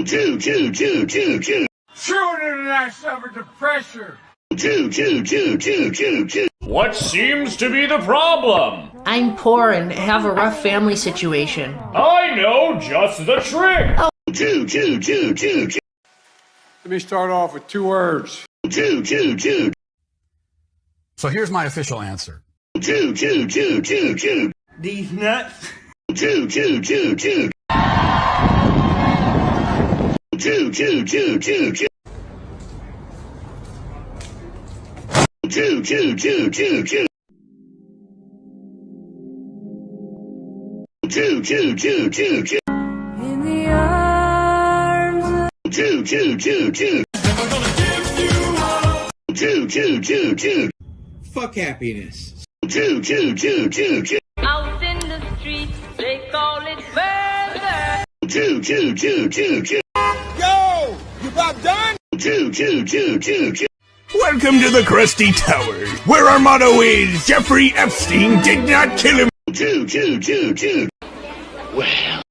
Shooting and I suffered the pressure. What seems to be the problem? I'm poor and have a rough family situation. I know just the trick. Oh. Let me start off with 2 words. So here's my official answer. These nuts. In the arms of Fuck happiness. out in the streets, they call it murder. Yo! You about done? Welcome to the Krusty Towers, where our motto is, Jeffrey Epstein did not kill him. Well,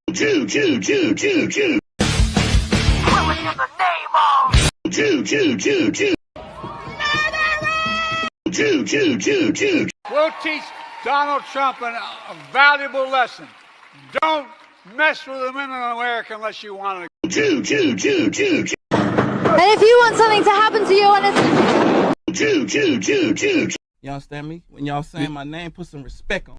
We'll teach Donald Trump a valuable lesson. Don't mess with the women in America unless you want to. And if you want something to happen to you and it's... You understand me? When y'all saying my name, put some respect on.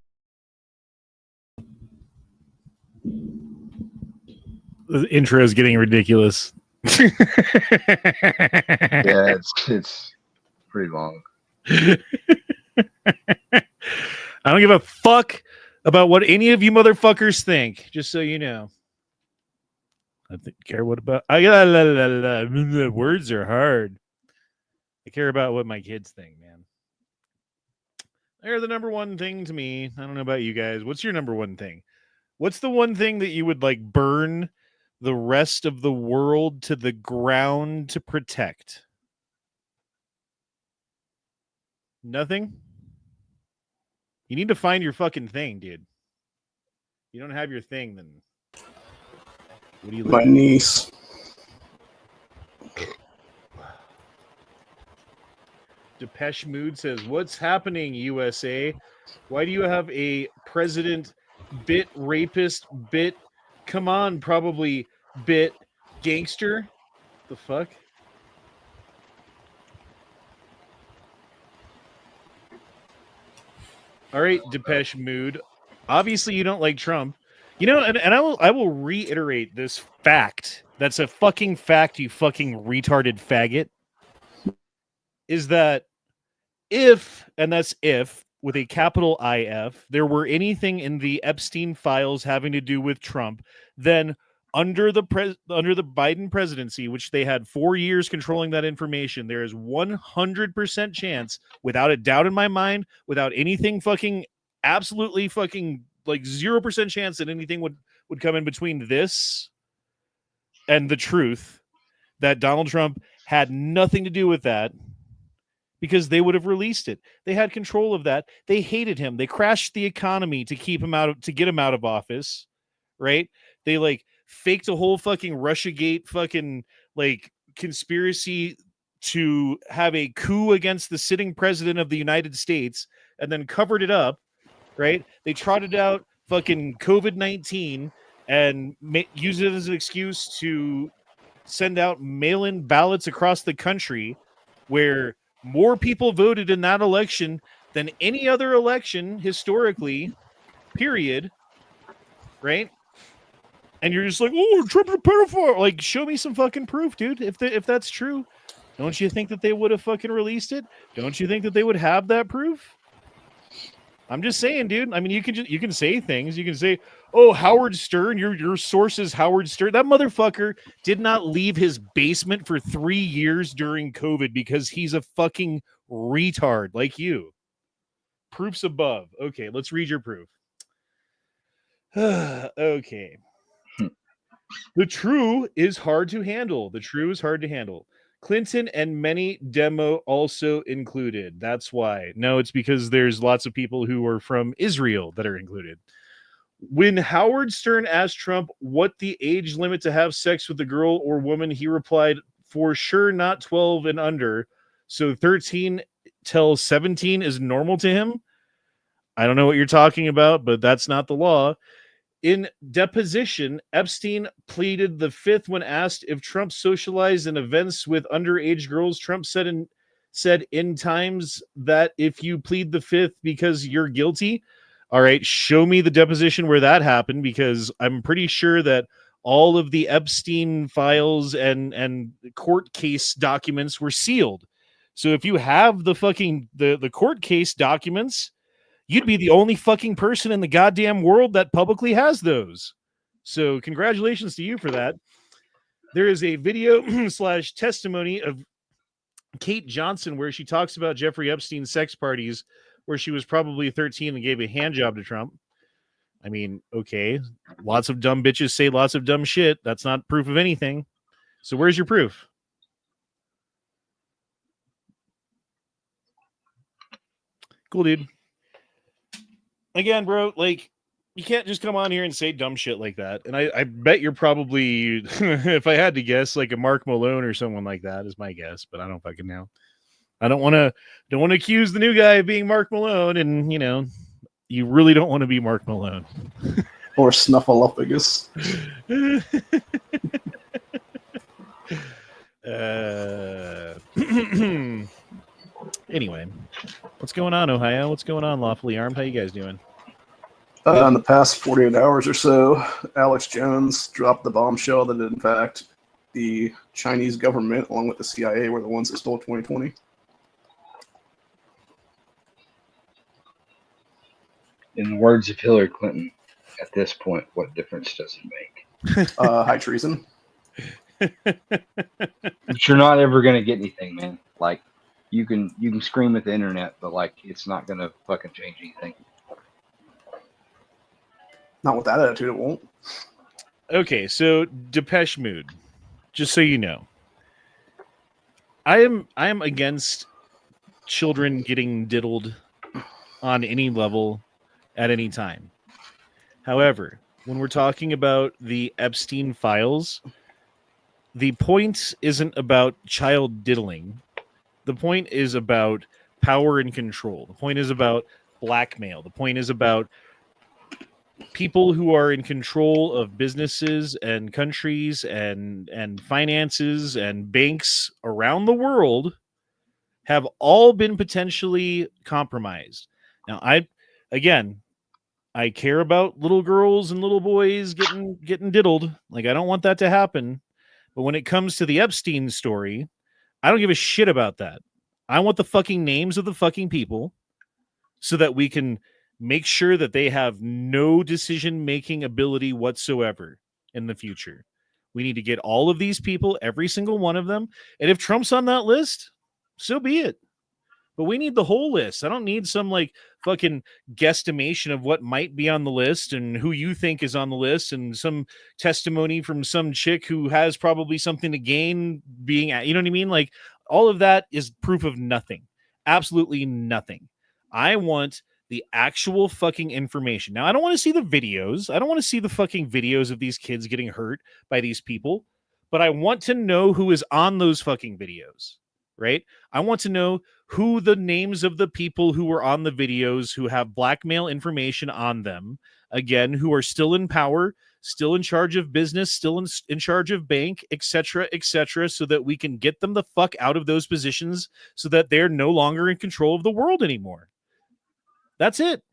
The intro is getting ridiculous. Yeah, it's pretty long. I don't give a fuck about what any of you motherfuckers think, just so you know. I care what about words are hard. I care about what my kids think, man. They're the number one thing to me. I don't know about you guys. What's your number one thing? What's the one thing that you would like burn the rest of the world to the ground to protect? Nothing? You need to find your fucking thing, dude. If you don't have your thing, then what do you My niece. Depeche Mood says, "What's happening, USA? Why do you have a president bit rapist bit? Come on, probably bit gangster. The fuck?" All right, Depeche Mood. Obviously, you don't like Trump. You know, and I will reiterate this fact. That's a fucking fact, you fucking retarded faggot. Is that if, and that's if, with a capital IF, there were anything in the Epstein files having to do with Trump, then under the Biden presidency, which they had 4 years controlling that information, there is 100% chance, without a doubt in my mind, without anything fucking absolutely fucking like 0% chance that anything would come in between this and the truth, that Donald Trump had nothing to do with that, because they would have released it. They had control of that. They hated him. They crashed the economy to keep him to get him out of office, right? They like faked a whole fucking Russiagate fucking like conspiracy to have a coup against the sitting president of the United States and then covered it up, right? They trotted out fucking COVID-19 and used it as an excuse to send out mail-in ballots across the country where more people voted in that election than any other election historically, period, right? And you're just like, oh, Trump's a pedophile. Like, show me some fucking proof, dude. If that's true, don't you think that they would have fucking released it? Don't you think that they would have that proof? I'm just saying, dude. I mean, you can say things. You can say, oh, Howard Stern, your source is Howard Stern. That motherfucker did not leave his basement for 3 years during COVID because he's a fucking retard like you. Proofs above. Okay, let's read your proof. Okay. The true is hard to handle. The true is hard to handle. Clinton and many demo also included. That's why. No, it's because there's lots of people who are from Israel that are included. When Howard Stern asked Trump what the age limit to have sex with a girl or woman, he replied, "For sure, not 12 and under. So 13 till 17 is normal to him." I don't know what you're talking about, but that's not the law. In deposition, Epstein pleaded the fifth when asked if Trump socialized in events with underage girls. Trump said in times that if you plead the fifth because you're guilty, all right, show me the deposition where that happened, because I'm pretty sure that all of the Epstein files and court case documents were sealed. So if you have the fucking the court case documents, you'd be the only fucking person in the goddamn world that publicly has those. So congratulations to you for that. There is a video / testimony of Kate Johnson where she talks about Jeffrey Epstein's sex parties where she was probably 13 and gave a hand job to Trump. I mean, okay, lots of dumb bitches say lots of dumb shit. That's not proof of anything. So where's your proof? Cool, dude. Again, bro, like, you can't just come on here and say dumb shit like that. And I bet you're probably, if I had to guess, like a Mark Malone or someone like that is my guess, but I don't fucking know. I don't want to accuse the new guy of being Mark Malone, and you really don't want to be Mark Malone Or Snuffleupagus. Anyway, what's going on, Ohio? What's going on, Lawfully Armed? How you guys doing? In the past 48 hours or so, Alex Jones dropped the bombshell that, in fact, the Chinese government, along with the CIA, were the ones that stole 2020. In the words of Hillary Clinton, at this point, what difference does it make? High treason. But you're not ever going to get anything, man. Like, you can scream at the internet, but like, it's not going to fucking change anything. Not with that attitude, it won't. Okay, so Depeche Mode. Just so you know, I am against children getting diddled on any level at any time. However, when we're talking about the Epstein files, the point isn't about child diddling. The point is about power and control. The point is about blackmail. The point is about people who are in control of businesses and countries and finances and banks around the world have all been potentially compromised. Now, I care about little girls and little boys getting diddled. Like, I don't want that to happen. But when it comes to the Epstein story, I don't give a shit about that. I want the fucking names of the fucking people so that we can make sure that they have no decision-making ability whatsoever in the future. We need to get all of these people, every single one of them. And if Trump's on that list, so be it. But we need the whole list. I don't need some like fucking guesstimation of what might be on the list and who you think is on the list and some testimony from some chick who has probably something to gain being at, you know what I mean? Like, all of that is proof of nothing. Absolutely nothing. I want the actual fucking information. Now, I don't want to see the videos. I don't want to see the fucking videos of these kids getting hurt by these people, but I want to know who is on those fucking videos, right? I want to know who the names of the people who were on the videos who have blackmail information on them, again, who are still in power, still in charge of business, still in charge of bank, etc., so that we can get them the fuck out of those positions so that they're no longer in control of the world anymore. That's it.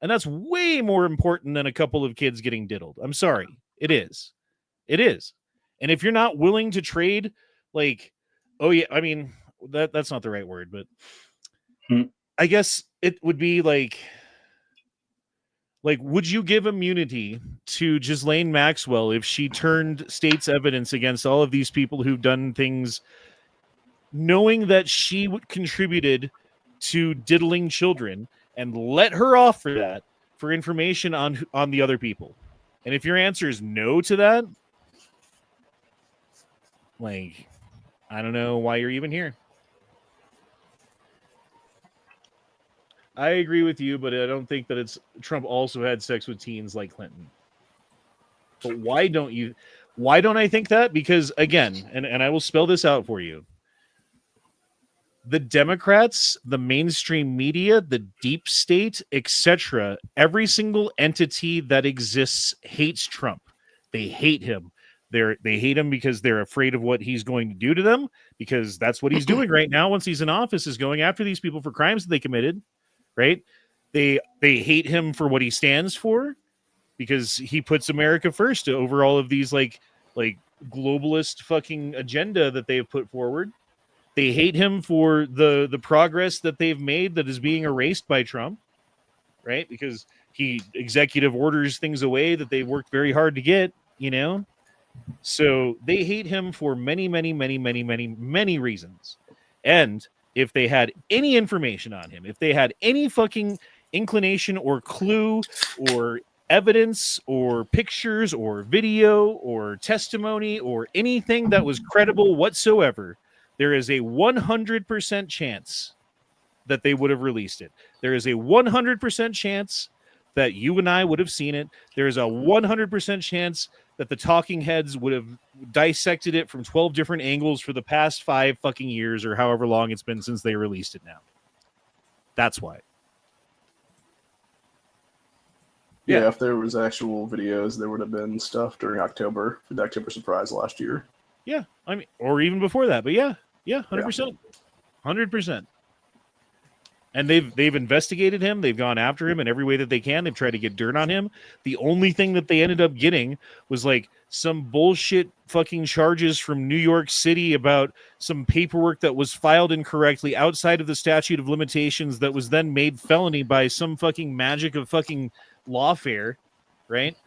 And that's way more important than a couple of kids getting diddled. I'm sorry. It is. It is. And if you're not willing to trade, like, oh yeah, I mean, that's not the right word, but I guess it would be like, would you give immunity to Ghislaine Maxwell if she turned state's evidence against all of these people who've done things, knowing that she contributed to diddling children, and let her off for that, for information on the other people? And if your answer is no to that, like, I don't know why you're even here. I agree with you, but I don't think that it's Trump also had sex with teens like Clinton. But why don't I think that? Because again, and I will spell this out for you. The Democrats, the mainstream media, the deep state, etc., every single entity that exists hates Trump. They hate him. They hate him because they're afraid of what he's going to do to them, because that's what he's doing right now once he's in office, is going after these people for crimes that they committed, right? They hate him for what he stands for, because he puts America first over all of these like globalist fucking agenda that they've put forward. They hate him for the progress that they've made that is being erased by Trump, right? Because he executive orders things away that they worked very hard to get, you know? So they hate him for many, many, many, many, many, many reasons. And if they had any information on him, if they had any fucking inclination or clue or evidence or pictures or video or testimony or anything that was credible whatsoever, there is a 100% chance that they would have released it. There is a 100% chance that you and I would have seen it. There is a 100% chance that the talking heads would have dissected it from 12 different angles for the past 5 fucking years, or however long it's been since they released it now. That's why. Yeah, if there was actual videos, there would have been stuff during October for the October surprise last year. Yeah, I mean, or even before that, but yeah, 100%. 100%. And they've investigated him. They've gone after him in every way that they can. They've tried to get dirt on him. The only thing that they ended up getting was like some bullshit fucking charges from New York City about some paperwork that was filed incorrectly outside of the statute of limitations that was then made felony by some fucking magic of fucking lawfare, right?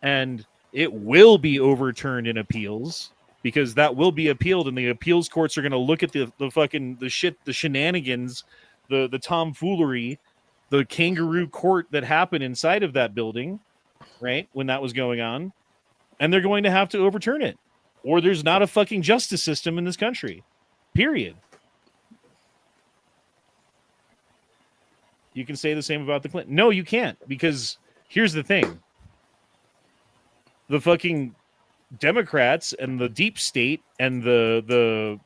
And it will be overturned in appeals, because that will be appealed, and the appeals courts are going to look at the fucking the shenanigans, the tomfoolery, the kangaroo court that happened inside of that building, right, when that was going on, and they're going to have to overturn it, or there's not a fucking justice system in this country, period. You can say the same about the Clinton. No, you can't, because here's the thing. The fucking Democrats and the deep state and the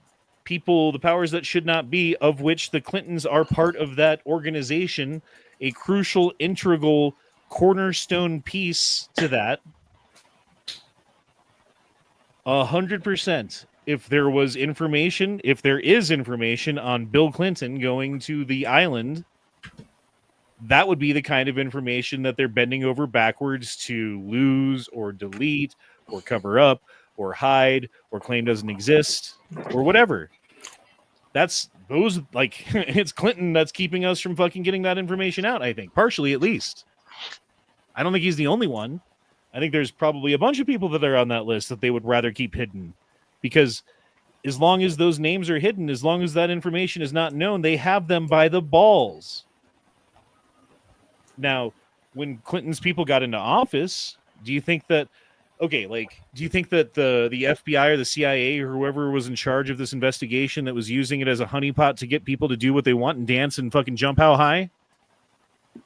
people, the powers that should not be, of which the Clintons are part of that organization, a crucial, integral, cornerstone piece to that. 100%. If there was information, if there is information on Bill Clinton going to the island, that would be the kind of information that they're bending over backwards to lose or delete or cover up or hide or claim doesn't exist or whatever. That's those, like, it's Clinton that's keeping us from fucking getting that information out, I think, partially at least. I don't think he's the only one. I think there's probably a bunch of people that are on that list that they would rather keep hidden, because as long as those names are hidden, as long as that information is not known, they have them by the balls. Now, when Clinton's people got into office, do you think that do you think that the FBI or the CIA or whoever was in charge of this investigation that was using it as a honeypot to get people to do what they want and dance and fucking jump how high,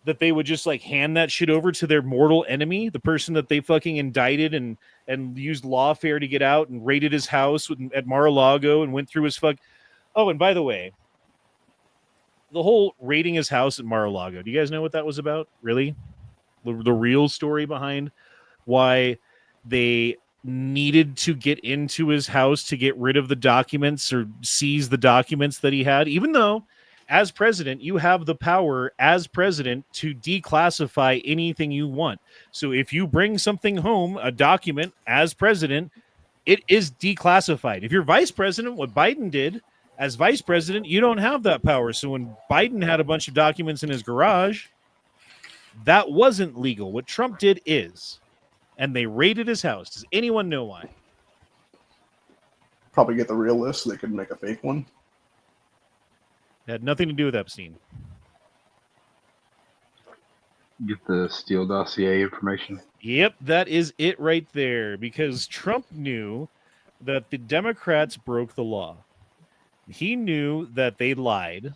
that they would just like hand that shit over to their mortal enemy, the person that they fucking indicted and used lawfare to get out and raided his house at Mar-a-Lago and went through his fuck. Oh, and by the way, the whole raiding his house at Mar-a-Lago, do you guys know what that was about? Really? The real story behind why they needed to get into his house to get rid of the documents or seize the documents that he had, even though as president, you have the power as president to declassify anything you want. So if you bring something home, a document as president, it is declassified. If you're vice president, what Biden did as vice president, you don't have that power. So when Biden had a bunch of documents in his garage, that wasn't legal. What Trump did is. And they raided his house. Does anyone know why? Probably get the real list so they could make a fake one. It had nothing to do with Epstein. Get the Steele dossier information. Yep, that is it right there. Because Trump knew that the Democrats broke the law. He knew that they lied.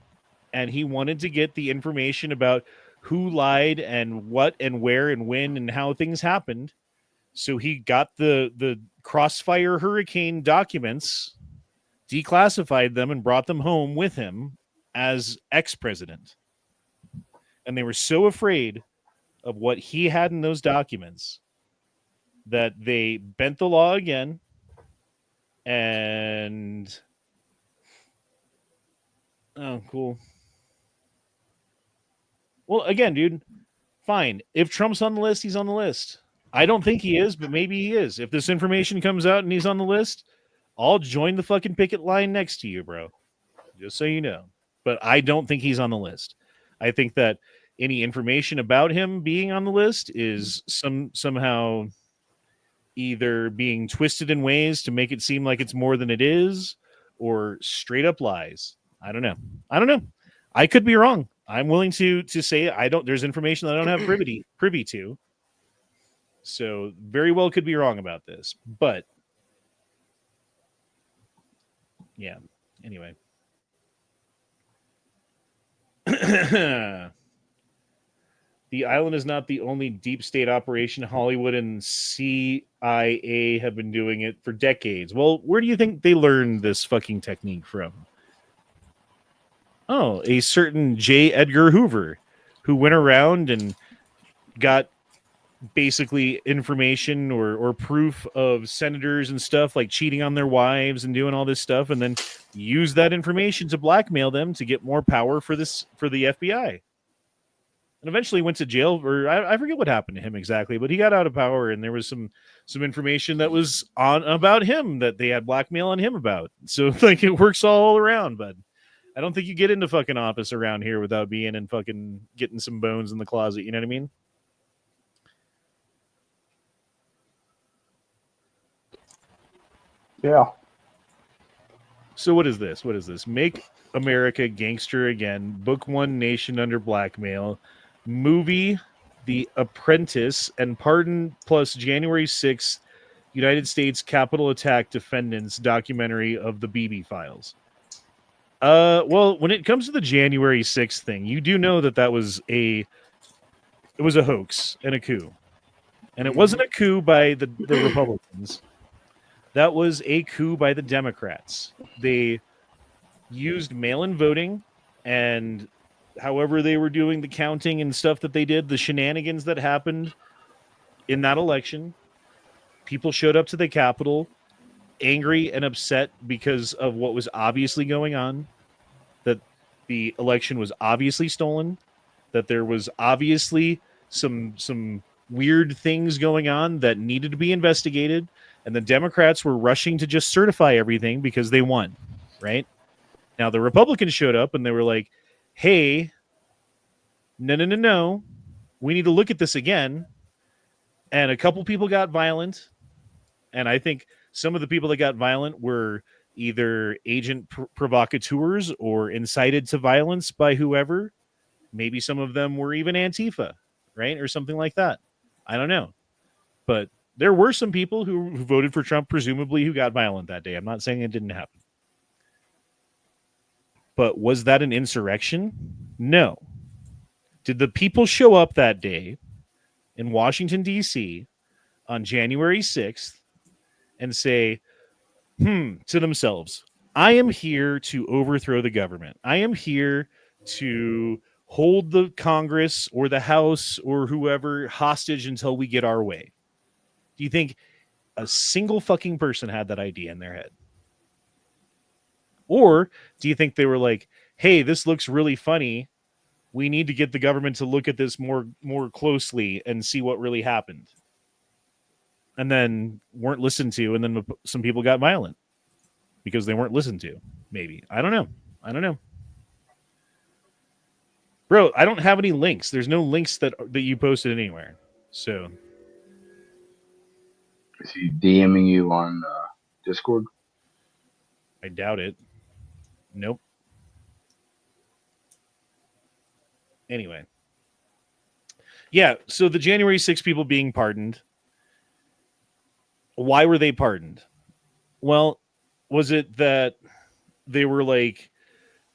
and he wanted to get the information about who lied and what and where and when and how things happened. So he got the Crossfire Hurricane documents, declassified them, and brought them home with him as ex-president. And they were so afraid of what he had in those documents that they bent the law again. And oh, cool. Well, again, dude, fine. If Trump's on the list, he's on the list. I don't think he is, but maybe he is. If this information comes out and he's on the list, I'll join the fucking picket line next to you, bro. Just so you know. But I don't think he's on the list. I think that any information about him being on the list is somehow either being twisted in ways to make it seem like it's more than it is, or straight up lies. I don't know. I could be wrong. I'm willing to say I don't. There's information that I don't have privy to. So very well could be wrong about this, but yeah. Anyway. The island is not the only deep state operation. Hollywood and CIA have been doing it for decades. Well, where do you think they learned this fucking technique from? Oh, a certain J. Edgar Hoover, who went around and got basically information or proof of senators and stuff like cheating on their wives and doing all this stuff, and then used that information to blackmail them to get more power for the FBI. And eventually went to jail, or I forget what happened to him exactly, but he got out of power, and there was some information that was on about him that they had blackmail on him about. So like it works all around, but I don't think you get into fucking office around here without being and fucking getting some bones in the closet. You know what I mean? Yeah. So what is this? Make America Gangster Again. Book One, Nation Under Blackmail. Movie, The Apprentice, and Pardon plus January 6th, United States Capitol Attack Defendants documentary of the BB Files. Well, when it comes to the January 6th thing, you do know that was a hoax and a coup. And it wasn't a coup by the Republicans. That was a coup by the Democrats. They used mail-in voting, and however they were doing the counting and stuff that they did, the shenanigans that happened in that election, people showed up to the Capitol angry and upset because of what was obviously going on, that the election was obviously stolen, that there was obviously some weird things going on that needed to be investigated, and the Democrats were rushing to just certify everything because they won, right? Now, the Republicans showed up and they were like, hey, no, we need to look at this again. And a couple people got violent, and I think some of the people that got violent were either agent provocateurs or incited to violence by whoever. Maybe some of them were even Antifa, right? Or something like that. I don't know. But there were some people who voted for Trump, presumably, who got violent that day. I'm not saying it didn't happen. But was that an insurrection? No. Did the people show up that day in Washington, D.C. on January 6th and say, to themselves, I am here to overthrow the government. I am here to hold the Congress or the House or whoever hostage until we get our way? Do you think a single fucking person had that idea in their head? Or do you think they were like, hey, this looks really funny. We need to get the government to look at this more closely and see what really happened. And then weren't listened to, and then some people got violent because they weren't listened to, maybe. I don't know. Bro, I don't have any links. There's no links that you posted anywhere. So. Is he DMing you on Discord? I doubt it. Nope. Anyway. Yeah, so the January 6 people being pardoned. Why were they pardoned? Well, was it that they were like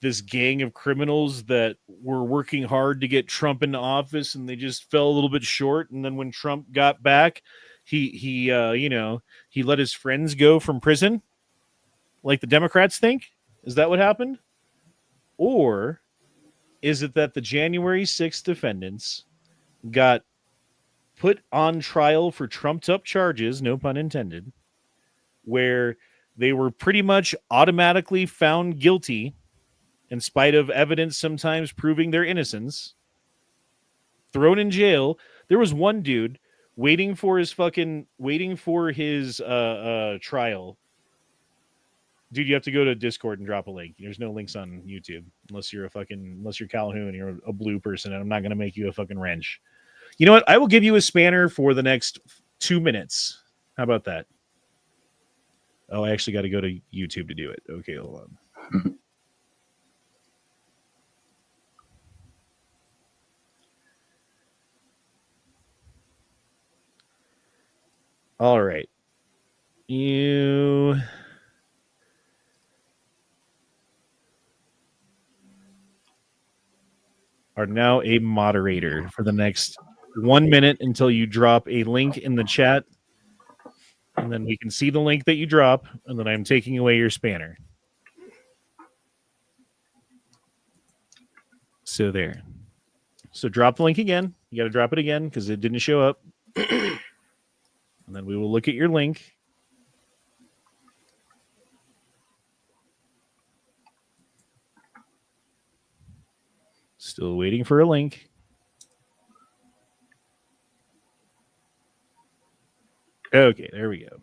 this gang of criminals that were working hard to get Trump into office, and they just fell a little bit short. And then when Trump got back, he let his friends go from prison, like the Democrats think. Is that what happened? Or is it that the January 6th defendants got put on trial for trumped-up charges, no pun intended, where they were pretty much automatically found guilty in spite of evidence sometimes proving their innocence, thrown in jail? There was one dude waiting for his trial. Dude, you have to go to Discord and drop a link. There's no links on YouTube unless you're Calhoun and you're a blue person, and I'm not going to make you a fucking wrench. You know what? I will give you a spanner for the next 2 minutes. How about that? Oh, I actually got to go to YouTube to do it. Okay, hold on. All right. You are now a moderator for the next 1 minute until you drop a link in the chat. And then we can see the link that you drop, and then I'm taking away your spanner. So there. So drop the link again. You got to drop it again because it didn't show up. And then we will look at your link. Still waiting for a link. Okay, there we go.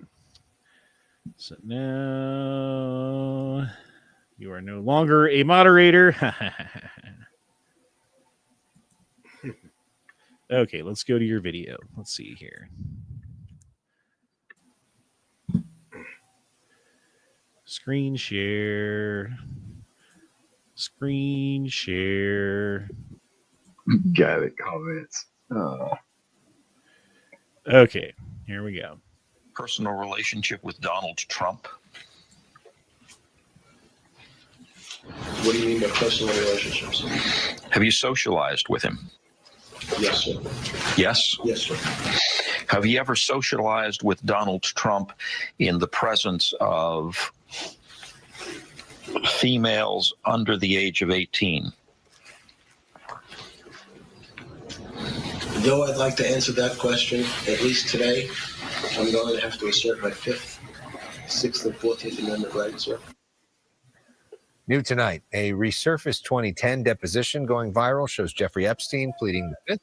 So now you are no longer a moderator. Okay, let's go to your video. Let's see here. Screen share. Screen share. Got it. Comments. Okay, here we go. Personal relationship with Donald Trump. What do you mean by personal relationships? Have you socialized with him? Yes, sir. Yes? Yes, sir. Have you ever socialized with Donald Trump in the presence of females under the age of 18? Though I'd like to answer that question, at least today, I'm going to have to assert my 5th, 6th, and 14th Amendment rights, sir. New tonight, a resurfaced 2010 deposition going viral shows Jeffrey Epstein pleading the fifth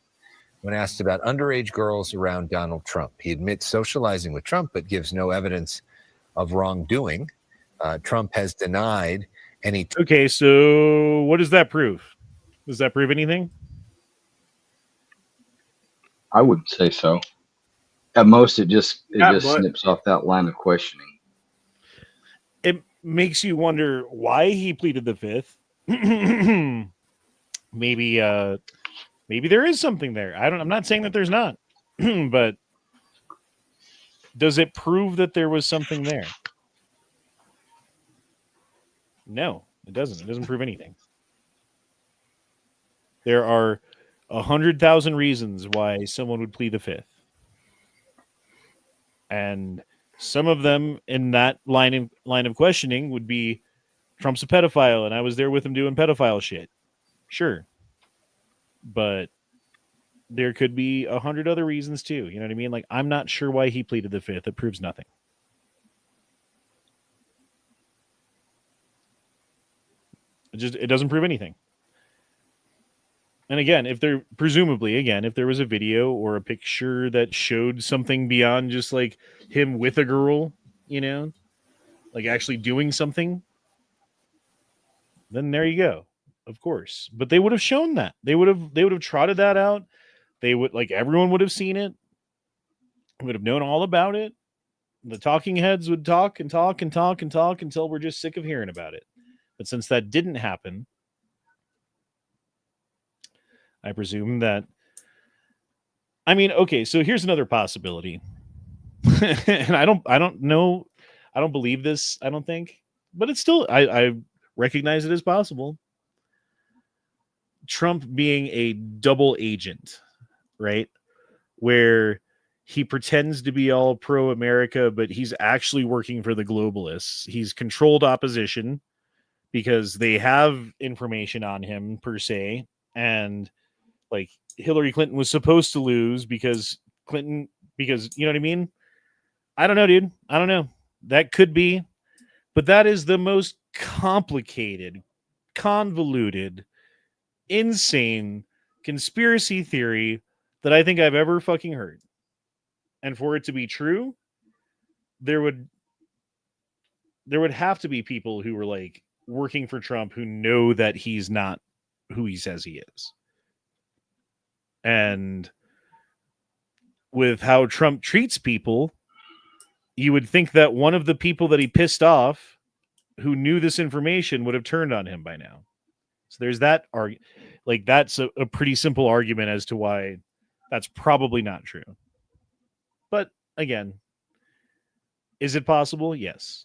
when asked about underage girls around Donald Trump. He admits socializing with Trump, but gives no evidence of wrongdoing. Trump has denied any... Okay, so what does that prove? Does that prove anything? I wouldn't say so. At most, it just snips off that line of questioning. It makes you wonder why he pleaded the fifth. Maybe there is something there. I'm not saying that there's not, but does it prove that there was something there? No, it doesn't. It doesn't prove anything. There are 100,000 reasons why someone would plead the fifth. And some of them in that line of questioning would be Trump's a pedophile and I was there with him doing pedophile shit. Sure. But there could be 100 other reasons too. You know what I mean? Like, I'm not sure why he pleaded the fifth. It proves nothing. It doesn't prove anything. And again, if there was a video or a picture that showed something beyond just like him with a girl, you know, like actually doing something, then there you go. Of course. But they would have shown that. They would have trotted that out. They would, like, everyone would have seen it. Would have known all about it. The talking heads would talk and talk and talk and talk until we're just sick of hearing about it. But since that didn't happen, I presume that, I mean, okay, so here's another possibility. And I don't know, I don't believe this, I don't think, but it's still, I recognize it as possible. Trump being a double agent, right? Where he pretends to be all pro-America, but he's actually working for the globalists. He's controlled opposition because they have information on him, per se. And like Hillary Clinton was supposed to lose because you know what I mean? I don't know, dude. I don't know. That could be. But that is the most complicated, convoluted, insane conspiracy theory that I think I've ever fucking heard. And for it to be true, there would have to be people who were like working for Trump who know that he's not who he says he is. And with how Trump treats people, you would think that one of the people that he pissed off who knew this information would have turned on him by now. So there's that like that's a pretty simple argument as to why that's probably not true. But again, is it possible? Yes.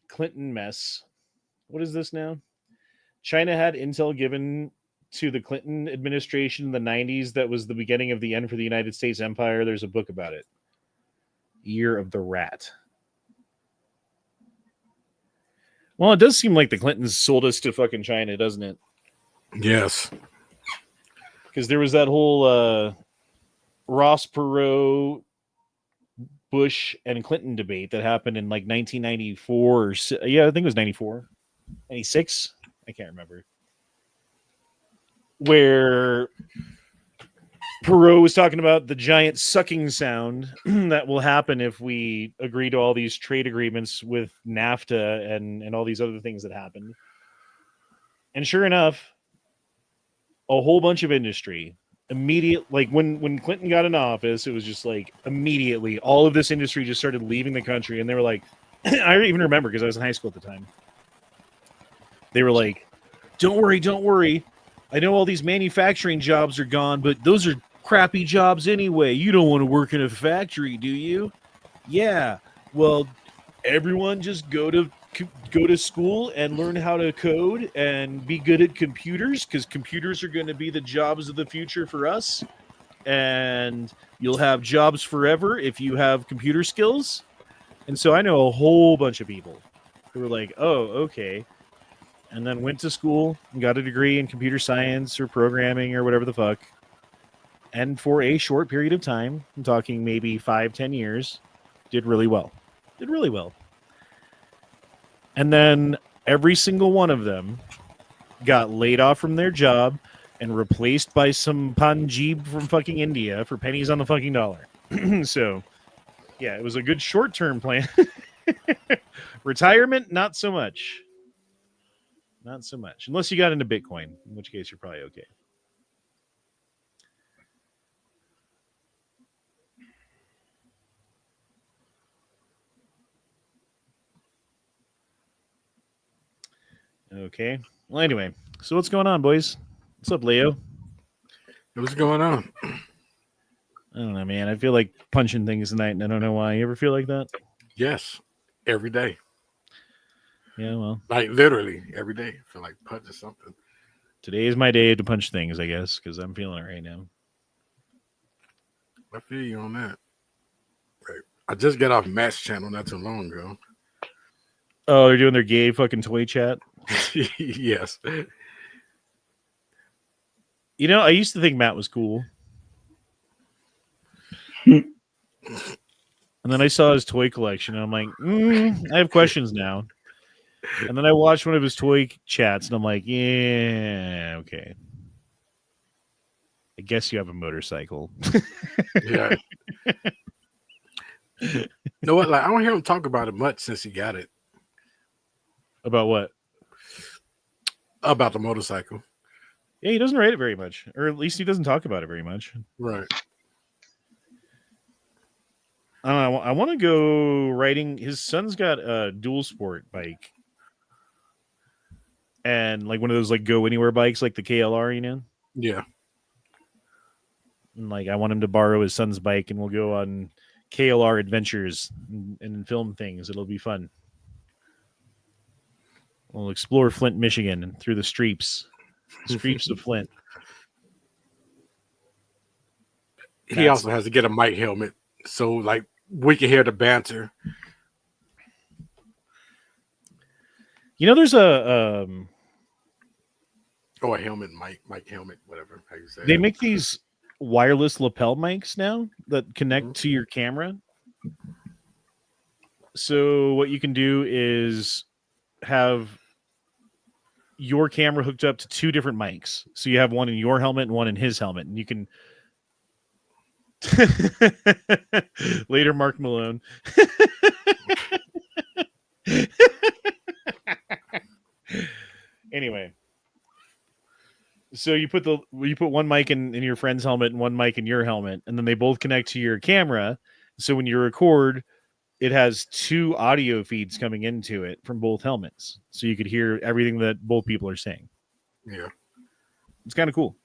Clinton mess. What is this now? China had intel given to the Clinton administration in the 90s that was the beginning of the end for the United States empire. There's a book about it. Year of the Rat. Well, it does seem like the Clintons sold us to fucking China, doesn't it? Yes. Because there was that whole Ross Perot, Bush, and Clinton debate that happened in like 1994. I think it was 94. 96? I can't remember. Where Perot was talking about the giant sucking sound that will happen if we agree to all these trade agreements with NAFTA and all these other things that happened. And sure enough, a whole bunch of industry like when Clinton got in office, it was just like immediately all of this industry just started leaving the country. And they were like, I even remember because I was in high school at the time. They were like, don't worry. I know all these manufacturing jobs are gone, but those are crappy jobs anyway. You don't want to work in a factory, do you? Yeah. Well, everyone just go to school and learn how to code and be good at computers, because computers are going to be the jobs of the future for us. And you'll have jobs forever if you have computer skills. And so I know a whole bunch of people who were like, oh, okay. And then went to school and got a degree in computer science or programming or whatever the fuck. And for a short period of time, I'm talking maybe 5-10 years, did really well. And then every single one of them got laid off from their job and replaced by some Panjib from fucking India for pennies on the fucking dollar. So, yeah, it was a good short-term plan. Retirement, not so much. Not so much. Unless you got into Bitcoin, in which case you're probably okay. Okay. Well, anyway, so what's going on, boys? What's up, Leo? What's going on? I don't know, man. I feel like punching things tonight, and I don't know why. You ever feel like that? Yes. Every day. Yeah, well. Like literally every day. I feel like punching something. Today is my day to punch things, I guess, because I'm feeling it right now. I feel you on that. Right. I just got off Matt's channel not too long ago. Oh, they're doing their gay fucking toy chat? Yes. You know, I used to think Matt was cool. And then I saw his toy collection, and I'm like, I have questions now. And then I watched one of his toy chats, and I'm like, yeah, okay. I guess you have a motorcycle. Yeah. You know what? Like, I don't hear him talk about it much since he got it. About what? About the motorcycle. Yeah, he doesn't rate it very much. Or at least he doesn't talk about it very much. Right. I don't know. I want to go riding. His son's got a dual sport bike. And like one of those like go anywhere bikes, like the KLR, you know? Yeah. And like I want him to borrow his son's bike, and we'll go on KLR adventures and film things. It'll be fun. We'll explore Flint, Michigan, and through the streets of Flint. He also has to get a mic helmet, so like we can hear the banter. You know, there's a helmet, mic helmet, whatever how you say. They make these wireless lapel mics now that connect to your camera. So what you can do is have your camera hooked up to two different mics. So you have one in your helmet and one in his helmet, and you can later Mark Malone. Anyway, so you put one mic in your friend's helmet and one mic in your helmet, and then they both connect to your camera. So when you record, it has two audio feeds coming into it from both helmets, so you could hear everything that both people are saying. Yeah, it's kind of cool.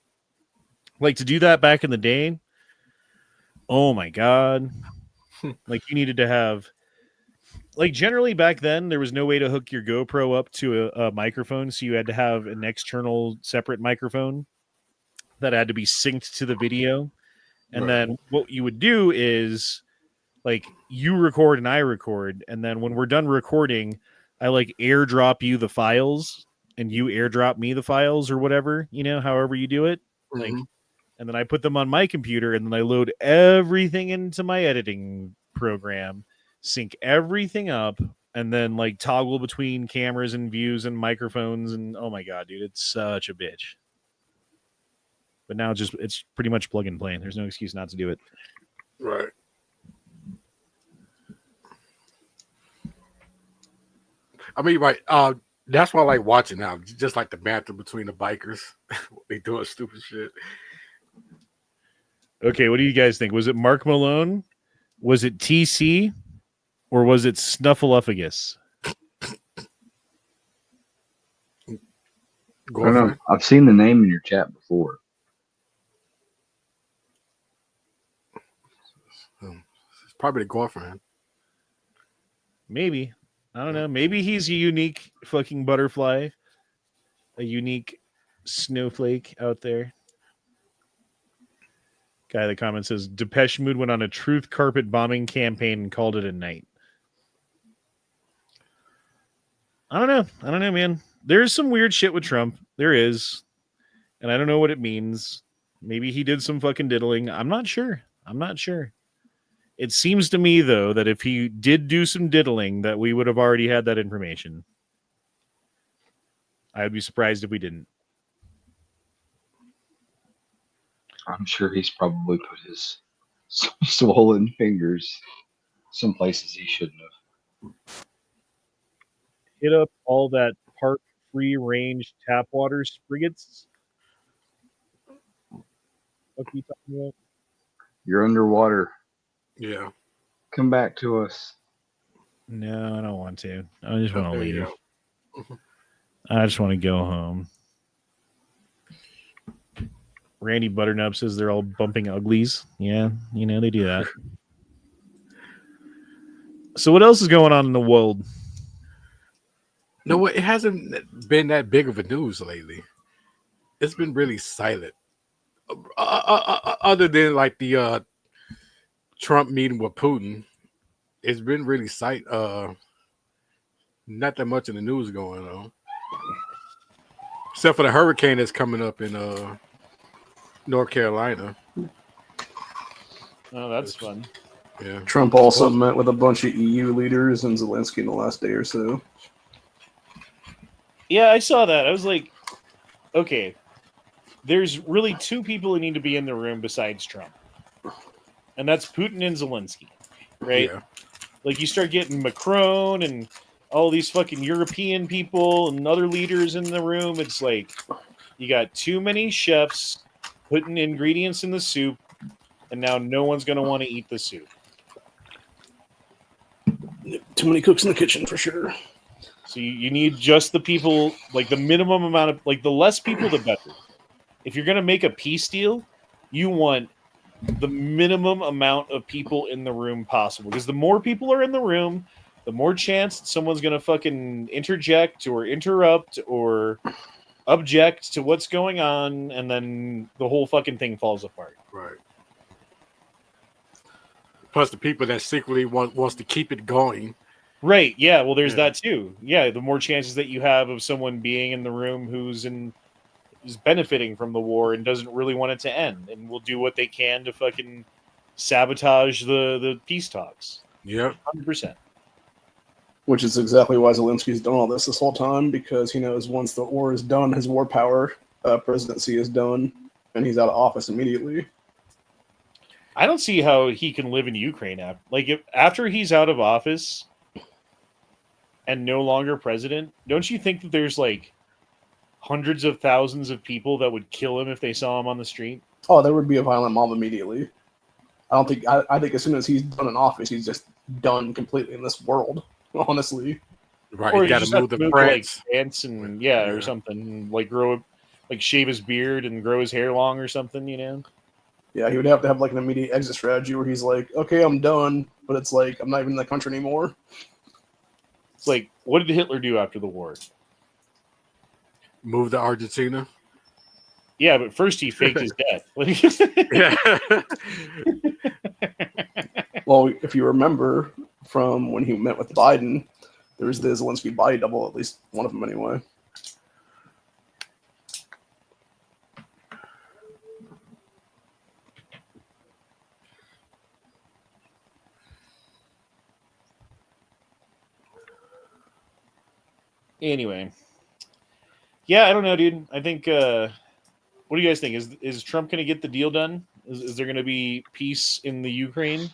Like, to do that back in the day, oh my god! Like, you needed to have, like, generally back then there was no way to hook your GoPro up to a microphone, so you had to have an external separate microphone that had to be synced to the video. And then what you would do is, like, you record and I record, and then when we're done recording, I like airdrop you the files and you airdrop me the files or whatever, you know, however you do it. Like, and then I put them on my computer, and then I load everything into my editing program, sync everything up, and then like toggle between cameras and views and microphones. And oh my god, dude, it's such a bitch. But now it's pretty much plug and play. There's no excuse not to do it. Right. I mean, right. That's why I like watching now. Just like the banter between the bikers. They doing stupid shit. Okay, what do you guys think? Was it Mark Malone? Was it TC? Or was it Snuffleupagus? I don't know. I've seen the name in your chat before. It's probably the girlfriend. Maybe. I don't know. Maybe he's a unique fucking butterfly. A unique snowflake out there. Guy in the comments says, Depeche Mode went on a truth carpet bombing campaign and called it a night. I don't know, man. There's some weird shit with Trump. There is. And I don't know what it means. Maybe he did some fucking diddling. I'm not sure. It seems to me, though, that if he did do some diddling, that we would have already had that information. I would be surprised if we didn't. I'm sure he's probably put his swollen fingers some places he shouldn't have. Hit up all that park free range tap water spriggets. What are you talking about? You're underwater. Yeah. Come back to us. No, I don't want to. I just want to leave. I just want to go home. Randy Butternut says they're all bumping uglies. Yeah, you know, they do that. So what else is going on in the world? No, it hasn't been that big of a news lately. It's been really silent. Other than like the Trump meeting with Putin, it's been really not that much in the news going on. Except for the hurricane that's coming up in North Carolina. Oh, that's fun. Yeah. Trump also met with a bunch of EU leaders and Zelensky in the last day or so. Yeah, I saw that. I was like, okay, there's really two people who need to be in the room besides Trump. And that's Putin and Zelensky, right? Yeah. Like, you start getting Macron and all these fucking European people and other leaders in the room. It's like, you got too many chefs putting ingredients in the soup, and now no one's going to want to eat the soup. Too many cooks in the kitchen, for sure. So you need just the people, like the minimum amount of, like the less people, the better. If you're going to make a peace deal, you want the minimum amount of people in the room possible. Because the more people are in the room, the more chance someone's going to fucking interject or interrupt or object to what's going on, and then the whole fucking thing falls apart. Right. Plus, the people that secretly wants to keep it going. Right. Yeah. Well, there's that too. Yeah. The more chances that you have of someone being in the room who's benefiting from the war and doesn't really want it to end, and will do what they can to fucking sabotage the peace talks. Yep. 100%. Which is exactly why Zelensky's done all this whole time, because he knows once the war is done, his war power presidency is done, and he's out of office immediately. I don't see how he can live in Ukraine after he's out of office and no longer president. Don't you think that there's like hundreds of thousands of people that would kill him if they saw him on the street? Oh, there would be a violent mob immediately. I think as soon as he's done in office, he's just done completely in this world. Honestly, right? Or You got to move the France, and or something, like shave his beard and grow his hair long or something, you know? Yeah, he would have to have like an immediate exit strategy where he's like, "Okay, I'm done," but it's like I'm not even in the country anymore. It's like, what did Hitler do after the war? Move to Argentina. Yeah, but first he faked his death. Yeah. Well, if you remember from when he met with Biden, there was the Zelensky body double, at least one of them anyway. Anyway. Yeah, I don't know, dude. I think, what do you guys think? Is Trump going to get the deal done? Is there going to be peace in the Ukraine?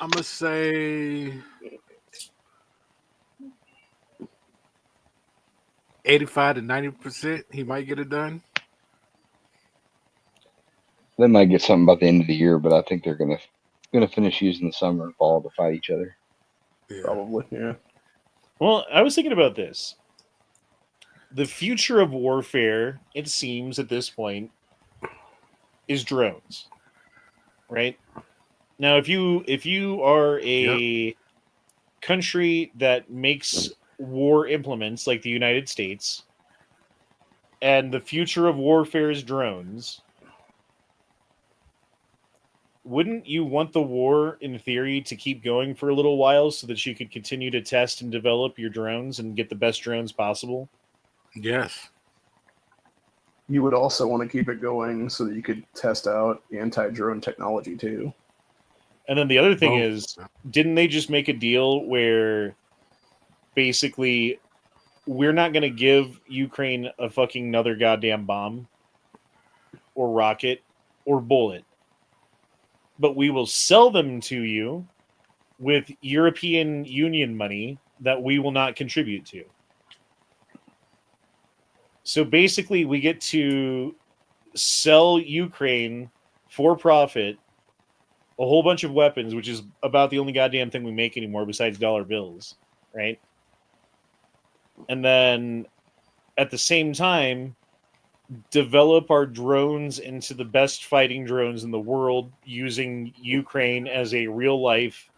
I'm going to say 85 to 90%. He might get it done. They might get something by the end of the year, but I think they're gonna finish using the summer and fall to fight each other. Yeah. Probably, yeah. Well, I was thinking about this. The future of warfare, it seems at this point, is drones. Right? Now, if you are a country that makes war implements like the United States, and the future of warfare is drones, wouldn't you want the war, in theory, to keep going for a little while so that you could continue to test and develop your drones and get the best drones possible? Yes. You would also want to keep it going so that you could test out anti-drone technology too. And then the other thing is, didn't they just make a deal where basically we're not going to give Ukraine a fucking another goddamn bomb or rocket or bullet, but we will sell them to you with European Union money that we will not contribute to. So basically we get to sell Ukraine for profit a whole bunch of weapons, which is about the only goddamn thing we make anymore besides dollar bills, right? And then at the same time, develop our drones into the best fighting drones in the world, using Ukraine as a real life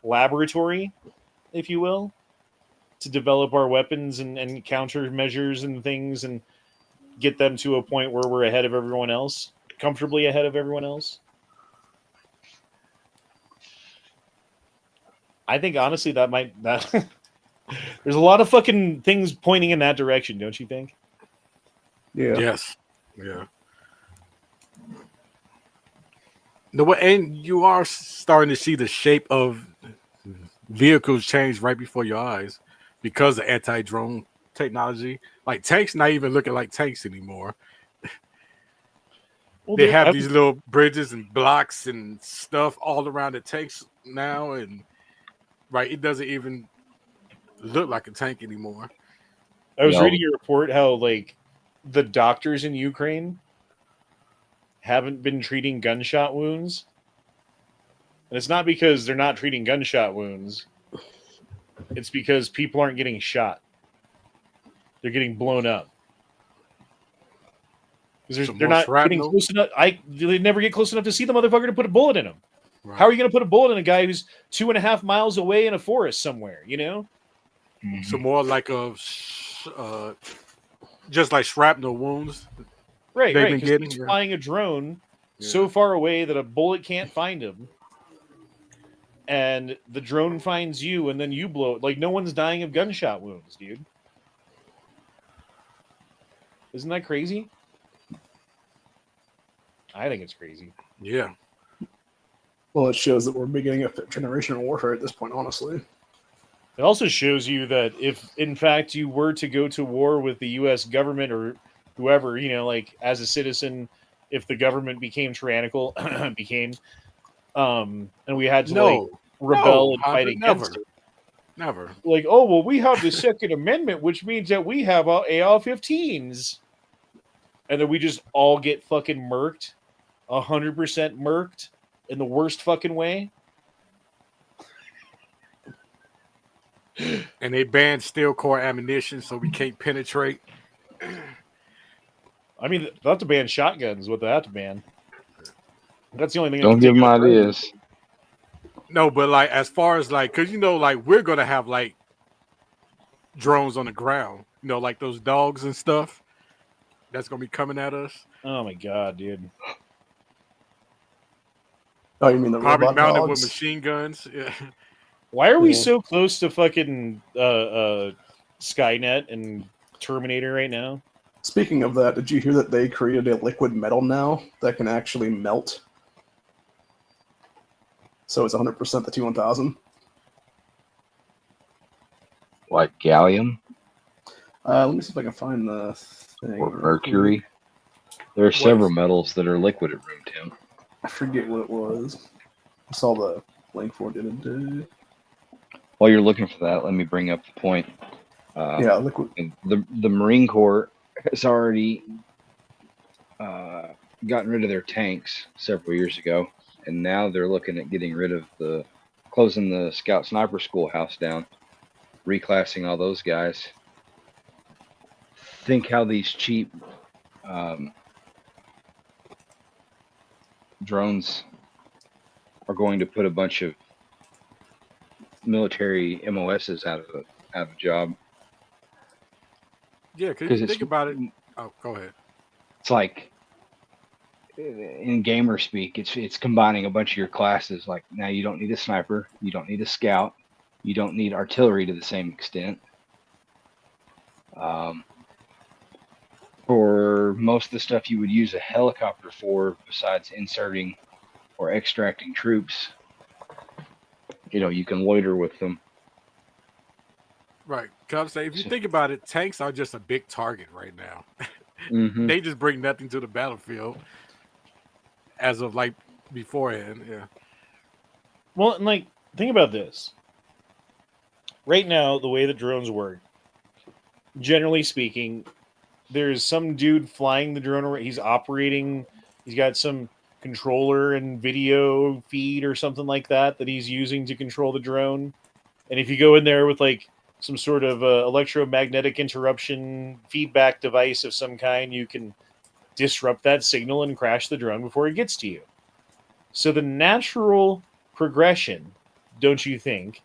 laboratory, if you will, to develop our weapons and countermeasures and things, and get them to a point where we're ahead of everyone else, comfortably ahead of everyone else. I think honestly that there's a lot of fucking things pointing in that direction, don't you think? Yeah. Yes. Yeah. No, and you are starting to see the shape of vehicles change right before your eyes because of anti-drone technology. Like tanks not even looking like tanks anymore. Well, they have these little bridges and blocks and stuff all around the tanks now, and it doesn't even look like a tank anymore. I was reading a report how like the doctors in Ukraine haven't been treating gunshot wounds. And it's not because they're not treating gunshot wounds. It's because people aren't getting shot. They're getting blown up. because Some they're more not getting shrapnel? close enough. They never get close enough to see the motherfucker to put a bullet in him. Right. How are you going to put a bullet in a guy who's 2.5 miles away in a forest somewhere? You know, So more like just like shrapnel wounds. right? they've Right. been Because getting. he's Yeah. flying a drone so far away that a bullet can't find him, and the drone finds you, and then you blow it. Like no one's dying of gunshot wounds, dude. Isn't that crazy? I think it's crazy. Yeah. Well, it shows that we're beginning a fifth generation of warfare at this point, honestly. It also shows you that if, in fact, you were to go to war with the U.S. government or whoever, you know, like as a citizen, if the government became tyrannical, and we had to like rebel and fight against it. Never. Like, oh well, we have the Second Amendment, which means that we have AR-15s, and then we just all get fucking murked, 100% murked in the worst fucking way. And they banned steel core ammunition, so we can't penetrate. I mean, they have to ban shotguns. What they have to ban. That's the only thing. Don't give them ideas. No, but like as far as like, cause you know, like we're gonna have like drones on the ground. You know, like those dogs and stuff. That's gonna be coming at us. Oh my god, dude. Oh, you mean the Probably robot mounted dogs? with machine guns. Yeah. Why are we so close to fucking Skynet and Terminator right now? Speaking of that, did you hear that they created a liquid metal now that can actually melt? So it's 100% the T-1000. Like gallium Let me see if I can find the thing. or mercury. There are several metals that are liquid at room temp. I forget what it was. I saw the link for it. While you're looking for that, let me bring up the point. Yeah, liquid. The Marine Corps has already gotten rid of their tanks several years ago, and now they're looking at getting rid of closing the Scout Sniper Schoolhouse down, reclassing all those guys. Think how these cheap drones are going to put a bunch of military MOSs out of a job. Yeah, because you think about it. Oh, go ahead. It's like in gamer speak, it's combining a bunch of your classes. Like now you don't need a sniper, you don't need a scout, you don't need artillery to the same extent. For most of the stuff you would use a helicopter for, besides inserting or extracting troops, you can loiter with them. Right. Cause if you think about it, tanks are just a big target right now. Mm-hmm. They just bring nothing to the battlefield as of like beforehand. Yeah. Well, and like, think about this. Right now, the way that drones work, generally speaking, there's some dude flying the drone around. He's operating. He's got some controller and video feed or something like that he's using to control the drone. And if you go in there with like some sort of electromagnetic interruption feedback device of some kind, you can disrupt that signal and crash the drone before it gets to you. So the natural progression, don't you think,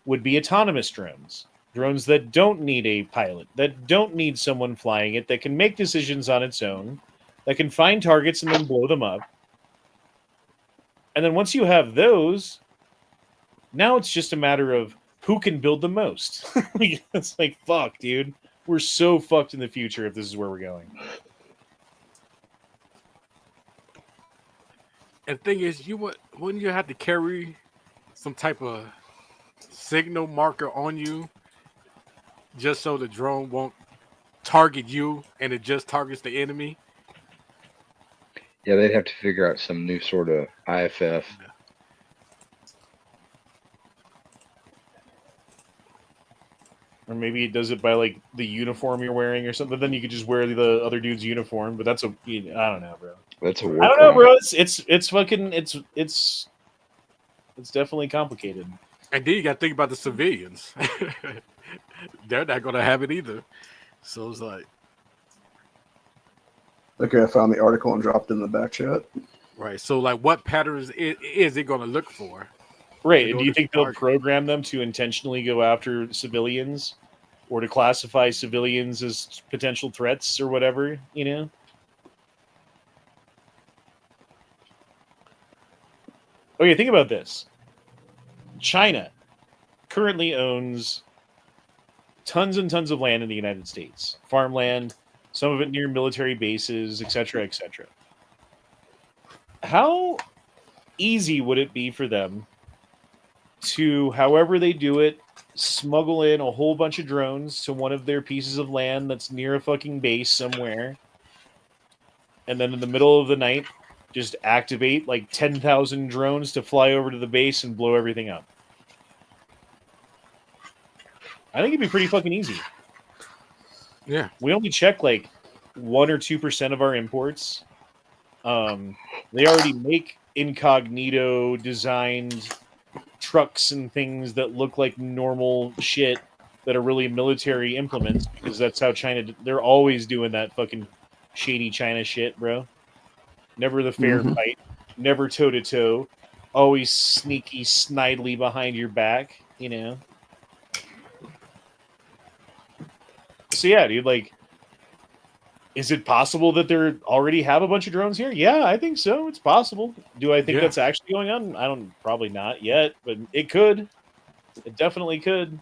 would be autonomous drones. Drones that don't need a pilot, that don't need someone flying it, that can make decisions on its own, that can find targets and then blow them up. And then once you have those, now it's just a matter of who can build the most. It's like, fuck, dude. We're so fucked in the future if this is where we're going. And the thing is, wouldn't you have to carry some type of signal marker on you just so the drone won't target you and it just targets the enemy? Yeah, they'd have to figure out some new sort of IFF. Or maybe it does it by like the uniform you're wearing or something. Then you could just wear the other dude's uniform. But that's I don't know, bro. That's a I don't know, bro. It's fucking it's definitely complicated. And then you got to think about the civilians. They're not going to have it either. So it's like, Okay, I found the article and dropped it in the back chat. Right. So, like, what patterns is it going to look for? Right. And do you think they'll program them to intentionally go after civilians or to classify civilians as potential threats or whatever, you know? Okay, think about this. China currently owns tons and tons of land in the United States. Farmland, some of it near military bases, etc., etc. How easy would it be for them to, however they do it, smuggle in a whole bunch of drones to one of their pieces of land that's near a fucking base somewhere, and then in the middle of the night, just activate like 10,000 drones to fly over to the base and blow everything up? I think it'd be pretty fucking easy. Yeah. We only check like 1 or 2% of our imports. They already make incognito designed trucks and things that look like normal shit that are really military implements, because that's how China, they're always doing that fucking shady China shit, bro. Never the fair fight, never toe to toe, always sneaky, snidely behind your back, you know? So yeah, dude, like, is it possible that they already have a bunch of drones here? Yeah, I think so. It's possible. Do I think that's actually going on? I don't, probably not yet, but it could. It definitely could.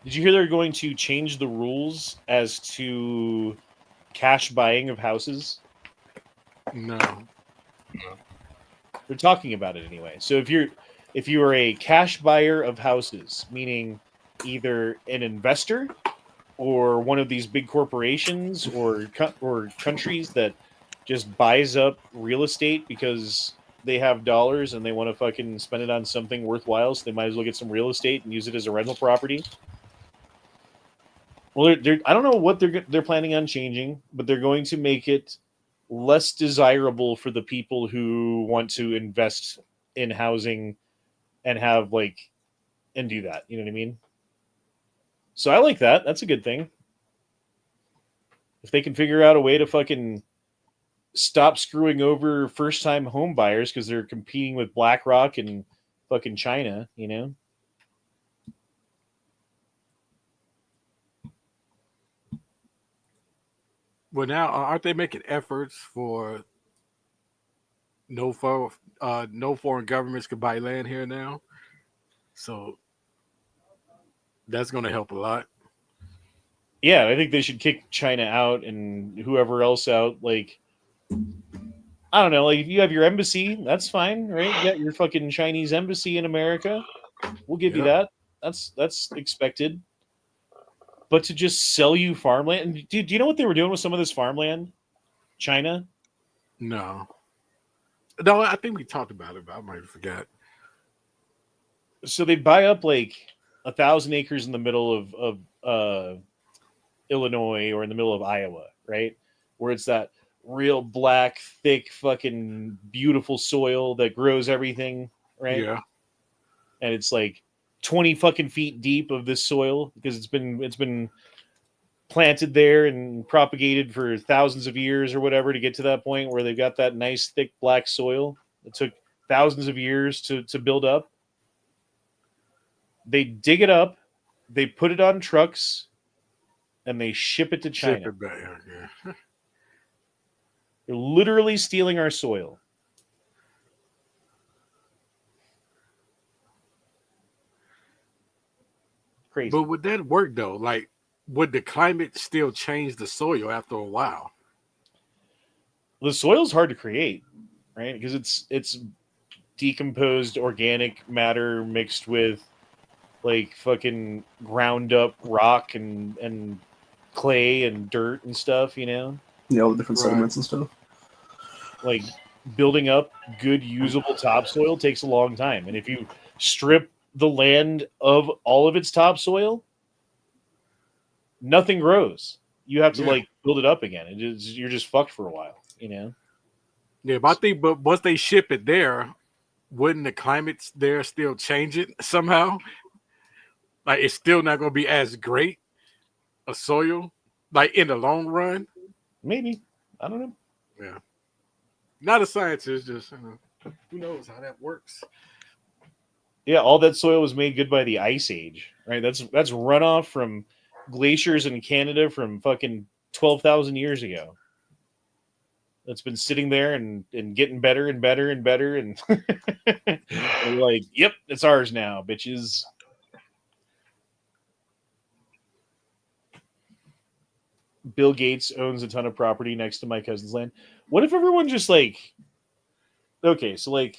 Did you hear they're going to change the rules as to cash buying of houses? No. They're talking about it anyway. So if you are a cash buyer of houses, meaning either an investor or one of these big corporations or countries that just buys up real estate because they have dollars and they want to fucking spend it on something worthwhile, so they might as well get some real estate and use it as a rental property. Well, I don't know what they're planning on changing, but they're going to make it less desirable for the people who want to invest in housing and have and do that. You know what I mean? So I like that. That's a good thing. If they can figure out a way to fucking stop screwing over first-time home buyers because they're competing with BlackRock and fucking China, you know? Well, now aren't they making efforts for no foreign governments could buy land here now? So that's going to help a lot. Yeah, I think they should kick China out and whoever else out. Like, I don't know. Like, if you have your embassy, that's fine, right? You got your fucking Chinese embassy in America. We'll give you that. That's expected. But to just sell you farmland, do you know what they were doing with some of this farmland? China? No, I think we talked about it, but I might have forgot. So they buy up like 1,000 acres in the middle of Illinois or in the middle of Iowa, right? Where it's that real black, thick, fucking beautiful soil that grows everything, right? Yeah. And it's like 20 fucking feet deep of this soil because it's been planted there and propagated for thousands of years or whatever to get to that point where they've got that nice thick black soil. It took thousands of years to build up. They dig it up, they put it on trucks, and they ship it to China. Ship it back, yeah. They're literally stealing our soil. Crazy. But would that work though? Like, would the climate still change the soil after a while? The soil's hard to create, right? Because it's decomposed organic matter mixed with like fucking ground up rock and clay and dirt and stuff, you know? Yeah, all the different sediments and stuff. Like building up good usable topsoil takes a long time. And if you strip the land of all of its topsoil, nothing grows. You have to like build it up again. You're just fucked for a while, you know? Yeah, but I think once they ship it there, wouldn't the climate there still change it somehow? Like, it's still not going to be as great. a soil, like in the long run. Maybe. I don't know. Yeah. Not a scientist, just who knows how that works. Yeah, all that soil was made good by the Ice Age, right? That's runoff from glaciers in Canada from fucking 12,000 years ago. That's been sitting there and getting better and better and better, and we're like, yep, it's ours now, bitches. Bill Gates owns a ton of property next to my cousin's land. What if everyone just like, okay, so like,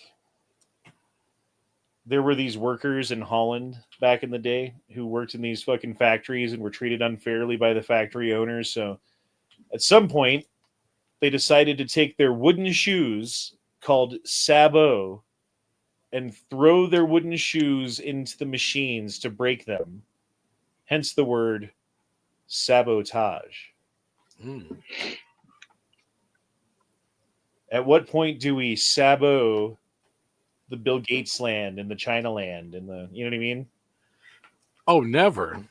there were these workers in Holland back in the day who worked in these fucking factories and were treated unfairly by the factory owners. So at some point, they decided to take their wooden shoes called sabot and throw their wooden shoes into the machines to break them. Hence the word sabotage. At what point do we sabot the Bill Gates land and the China land and the, you know what I mean? Oh, never.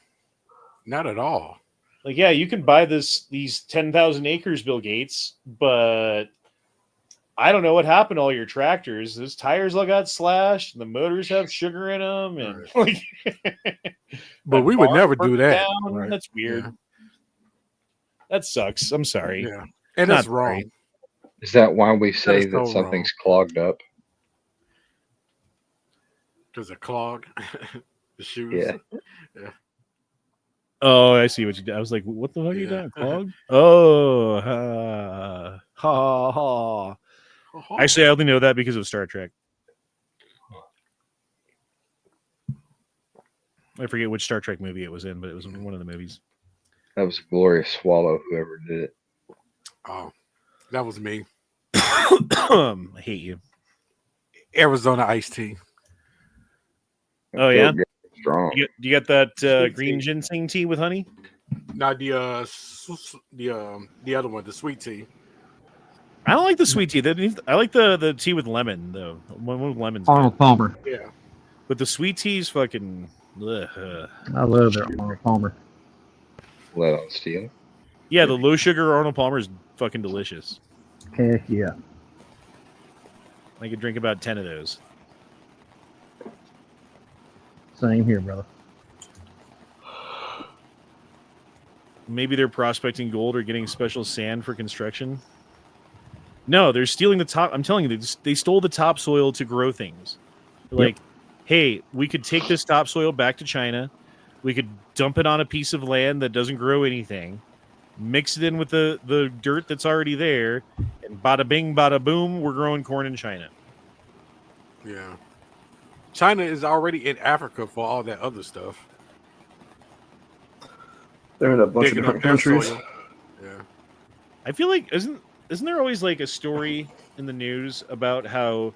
Not at all. Like, yeah, you can buy these 10,000 acres, Bill Gates, but I don't know what happened to all your tractors. Those tires all got slashed, and the motors have sugar in them, and like. But we would never do that. Right. That's weird. Yeah. That sucks. I'm sorry. Yeah, and that's wrong. Right. Is that why we say that something's clogged up? Because it clog the shoes. Yeah. Yeah. Oh, I see what you did. I was like, what the fuck are you doing? Clog? Oh, ha, ha. Actually, I only know that because of Star Trek. I forget which Star Trek movie it was in, but it was one of the movies. That was a glorious swallow, whoever did it. Oh, that was me. I hate you. Arizona iced tea. Oh, yeah? Strong. You got that green ginseng tea with honey? No, the other one, the sweet tea. I don't like the sweet tea. I like the tea with lemon, though. One with lemons. Arnold Palmer. Yeah. But the sweet tea's fucking... I love that Arnold Palmer. Lead on steel. Yeah, the low sugar Arnold Palmer is fucking delicious. Heck yeah. I could drink about 10 of those. Same here, brother. Maybe they're prospecting gold or getting special sand for construction. No, they're stealing the top. I'm telling you, they stole the topsoil to grow things. Like, hey, we could take this topsoil back to China. We could dump it on a piece of land that doesn't grow anything, mix it in with the dirt that's already there, and bada bing, bada boom, we're growing corn in China. Yeah. China is already in Africa for all that other stuff. They're in a bunch of different countries. Yeah. I feel like isn't there always like a story in the news about how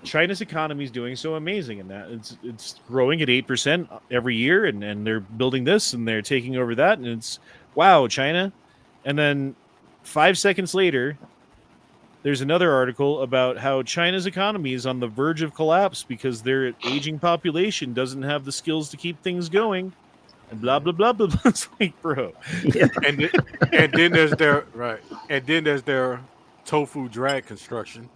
China's economy is doing so amazing and that it's growing at 8% every year and they're building this and they're taking over that and it's wow, China. And then 5 seconds later, there's another article about how China's economy is on the verge of collapse because their aging population doesn't have the skills to keep things going. And blah blah blah blah. It's like, bro. Yeah. And then there's their tofu drag construction.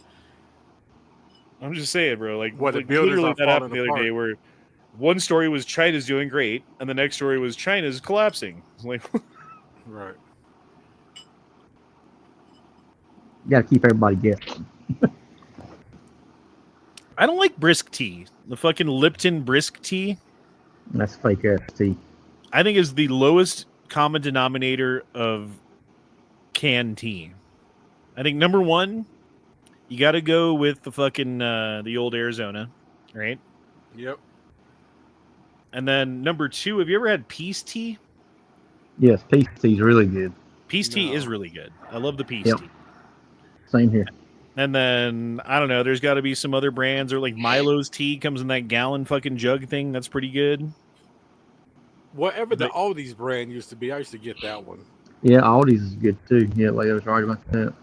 I'm just saying, bro. Like, what the like buildings literally are that happened the falling other day, apart. where one story was China's doing great, and the next story was China's collapsing. It's like, right. You got to keep everybody guessing. I don't like brisk tea. The fucking Lipton brisk tea. That's fake ass tea. I think is the lowest common denominator of canned tea. I think number one, you got to go with the fucking the old Arizona, right? Yep. And then number two, have you ever had peace tea? Yes, peace tea is really good. Peace tea is really good. I love the peace Yep. tea. Same here. And then I don't know. There's got to be some other brands, or like Milo's tea comes in that gallon fucking jug thing. That's pretty good. Whatever the Aldi's brand used to be, I used to get that one. Yeah, Aldi's is good too. Yeah, like I was right about that.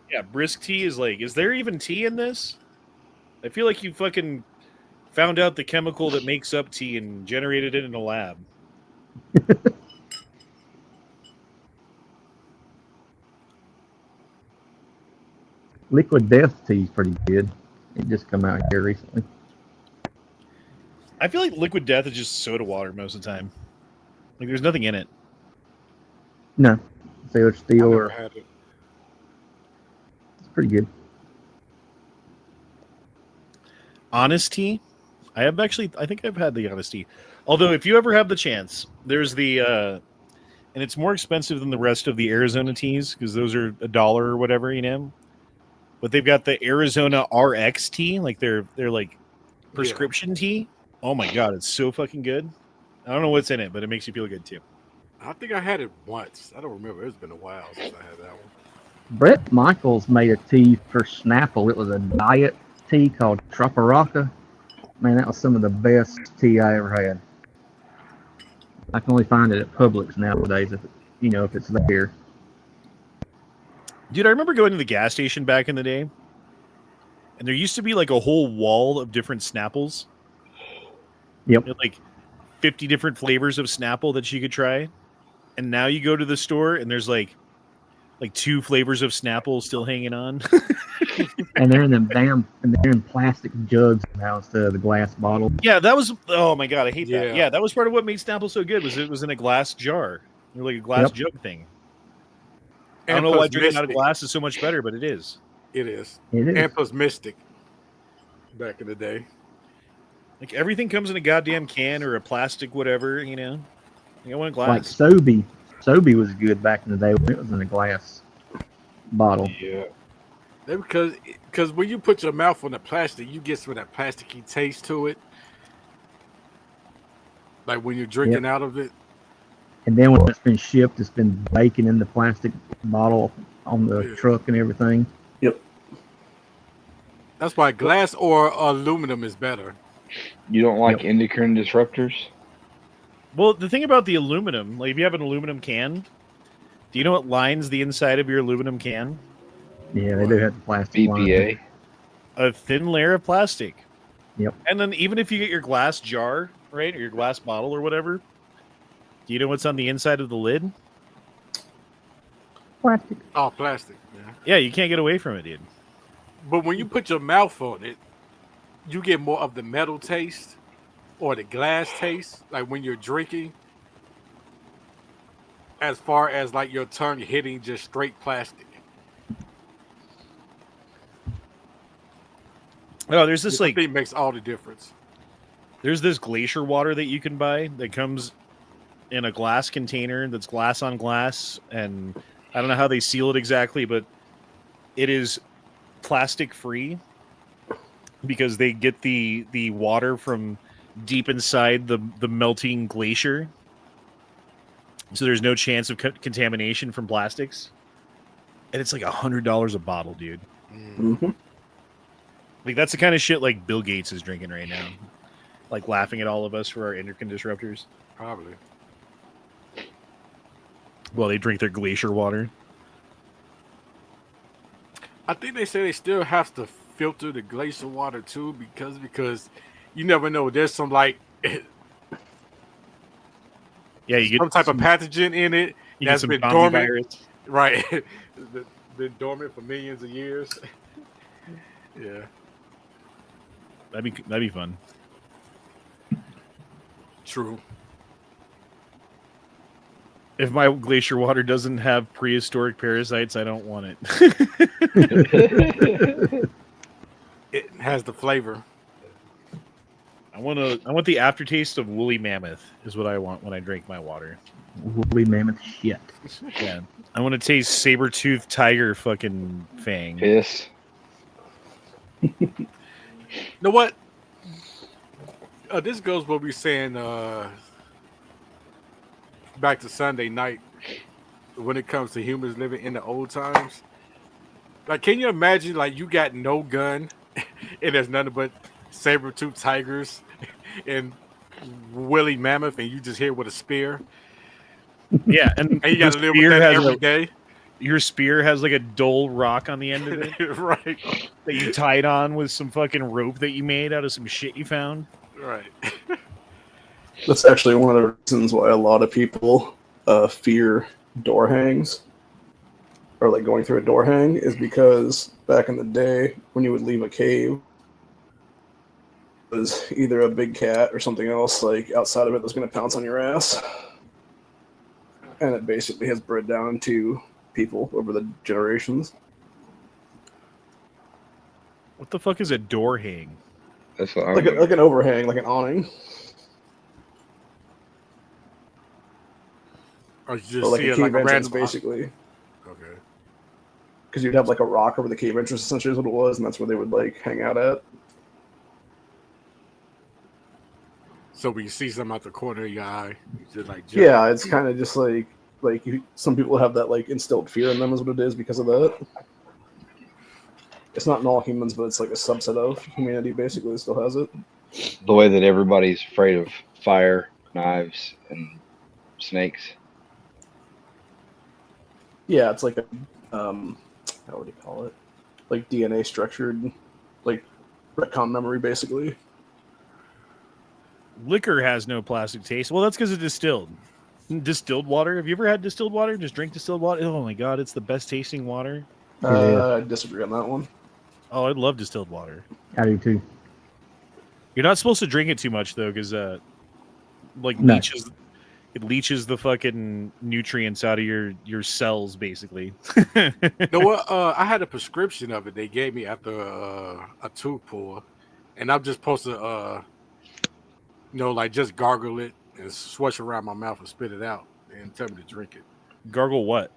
Yeah, brisk tea is like, is there even tea in this? I feel like you fucking found out the chemical that makes up tea and generated it in a lab. Liquid Death tea is pretty good. It just come out here recently. I feel like Liquid Death is just soda water most of the time. Like there's nothing in it. No, Sailor Steel Never or had it. it's pretty good. Honest tea. I think I've had the Honest tea. Although if you ever have the chance, there's the and it's more expensive than the rest of the Arizona teas because those are $1 or whatever, you know. But they've got the Arizona RX tea, like they're like prescription tea. Oh my god, it's so fucking good. I don't know what's in it, but it makes you feel good too. I think I had it once. I don't remember. It's been a while since I had that one. Brett Michaels made a tea for Snapple. It was a diet tea called Truparaka. Man, that was some of the best tea I ever had. I can only find it at Publix nowadays if it's there. Dude, I remember going to the gas station back in the day, and there used to be like a whole wall of different Snapples. Yep. Like 50 different flavors of Snapple that you could try. And now you go to the store and there's like 2 flavors of Snapple still hanging on. And they're in they're in plastic jugs now instead of the glass bottle. Yeah, that was, oh my god, I hate that. Yeah, that was part of what made Snapple so good was it was in a glass jar. Or like a glass jug thing. I don't know why drinking out of glass is so much better, but it is. It is. It is. And plus Mystic back in the day. Like everything comes in a goddamn can or a plastic whatever, you know. You want glass. Like Sobe. Sobe was good back in the day when it was in a glass bottle. Yeah. Because when you put your mouth on the plastic, you get some of that plasticky taste to it. Like when you're drinking out of it. And then when it's been shipped, it's been baking in the plastic bottle on the truck and everything. Yep. That's why glass or aluminum is better. You don't like endocrine disruptors? Well, the thing about the aluminum, like if you have an aluminum can, do you know what lines the inside of your aluminum can? Yeah, they do have the plastic BPA. A thin layer of plastic. Yep. And then even if you get your glass jar, right, or your glass bottle or whatever, do you know what's on the inside of the lid? Plastic. Oh, plastic. Yeah. Yeah, you can't get away from it, dude. But when you put your mouth on it, you get more of the metal taste or the glass taste, like when you're drinking, as far as like your tongue hitting just straight plastic. Oh, there's this I think it makes all the difference. There's this glacier water that you can buy that comes in a glass container that's glass on glass, and I don't know how they seal it exactly, but it is plastic free because they get the water from deep inside the melting glacier, so there's no chance of contamination from plastics, and it's like $100 a bottle, dude. Mm-hmm. Like that's the kind of shit like Bill Gates is drinking right now, like laughing at all of us for our endocrine disruptors. Probably. Well, they drink their glacier water. I think they say they still have to filter the glacier water too because you never know. There's some like you get some type of pathogen in it that's been dormant. Virus. Right. Been dormant for millions of years. Yeah. That'd be fun. True. If my glacier water doesn't have prehistoric parasites, I don't want it. It has the flavor. I want the aftertaste of woolly mammoth is what I want when I drink my water. Woolly mammoth shit. Yeah. I want to taste saber-toothed tiger fucking fang. Piss. You know what? This goes what we were saying back to Sunday night when it comes to humans living in the old times. Like, can you imagine, like, you got no gun and there's nothing but saber-toothed tigers and woolly mammoth and you just here with a spear? Yeah, and you got to live with that every day. Your spear has like a dull rock on the end of it. Right. That you tied on with some fucking rope that you made out of some shit you found. Right. That's actually one of the reasons why a lot of people fear door hangs, or like going through a door hang, is because back in the day when you would leave a cave, it was either a big cat or something else like outside of it that's going to pounce on your ass, and it basically has bred down to people over the generations. What the fuck is a door hang? That's what like an overhang, like an awning. Or you just Or like see a it cave like a entrance, random. basically. Okay. Because you'd have like a rock over the cave entrance, essentially is what it was, and that's where they would like hang out at. So when you see something out the corner of your eye, you just like jump. Yeah, it's kind of just like some people have that like instilled fear in them, is what it is because of that. It's not in all humans, but it's like a subset of humanity basically that still has it. The way that everybody's afraid of fire, knives, and snakes. Yeah, it's like a how would you call it? Like DNA structured, like retcon memory, basically. Liquor has no plastic taste. Well, that's because it's distilled. Distilled water. Have you ever had distilled water? Just drink distilled water. Oh my god, it's the best tasting water. I disagree on that one. Oh, I love distilled water. I do too. You're not supposed to drink it too much though, because like No. it leaches the fucking nutrients out of your cells, basically. You know what? I had a prescription of it they gave me after a tooth pull, and I'm just supposed to, like just gargle it and swish around my mouth and spit it out, and tell me to drink it. Gargle what?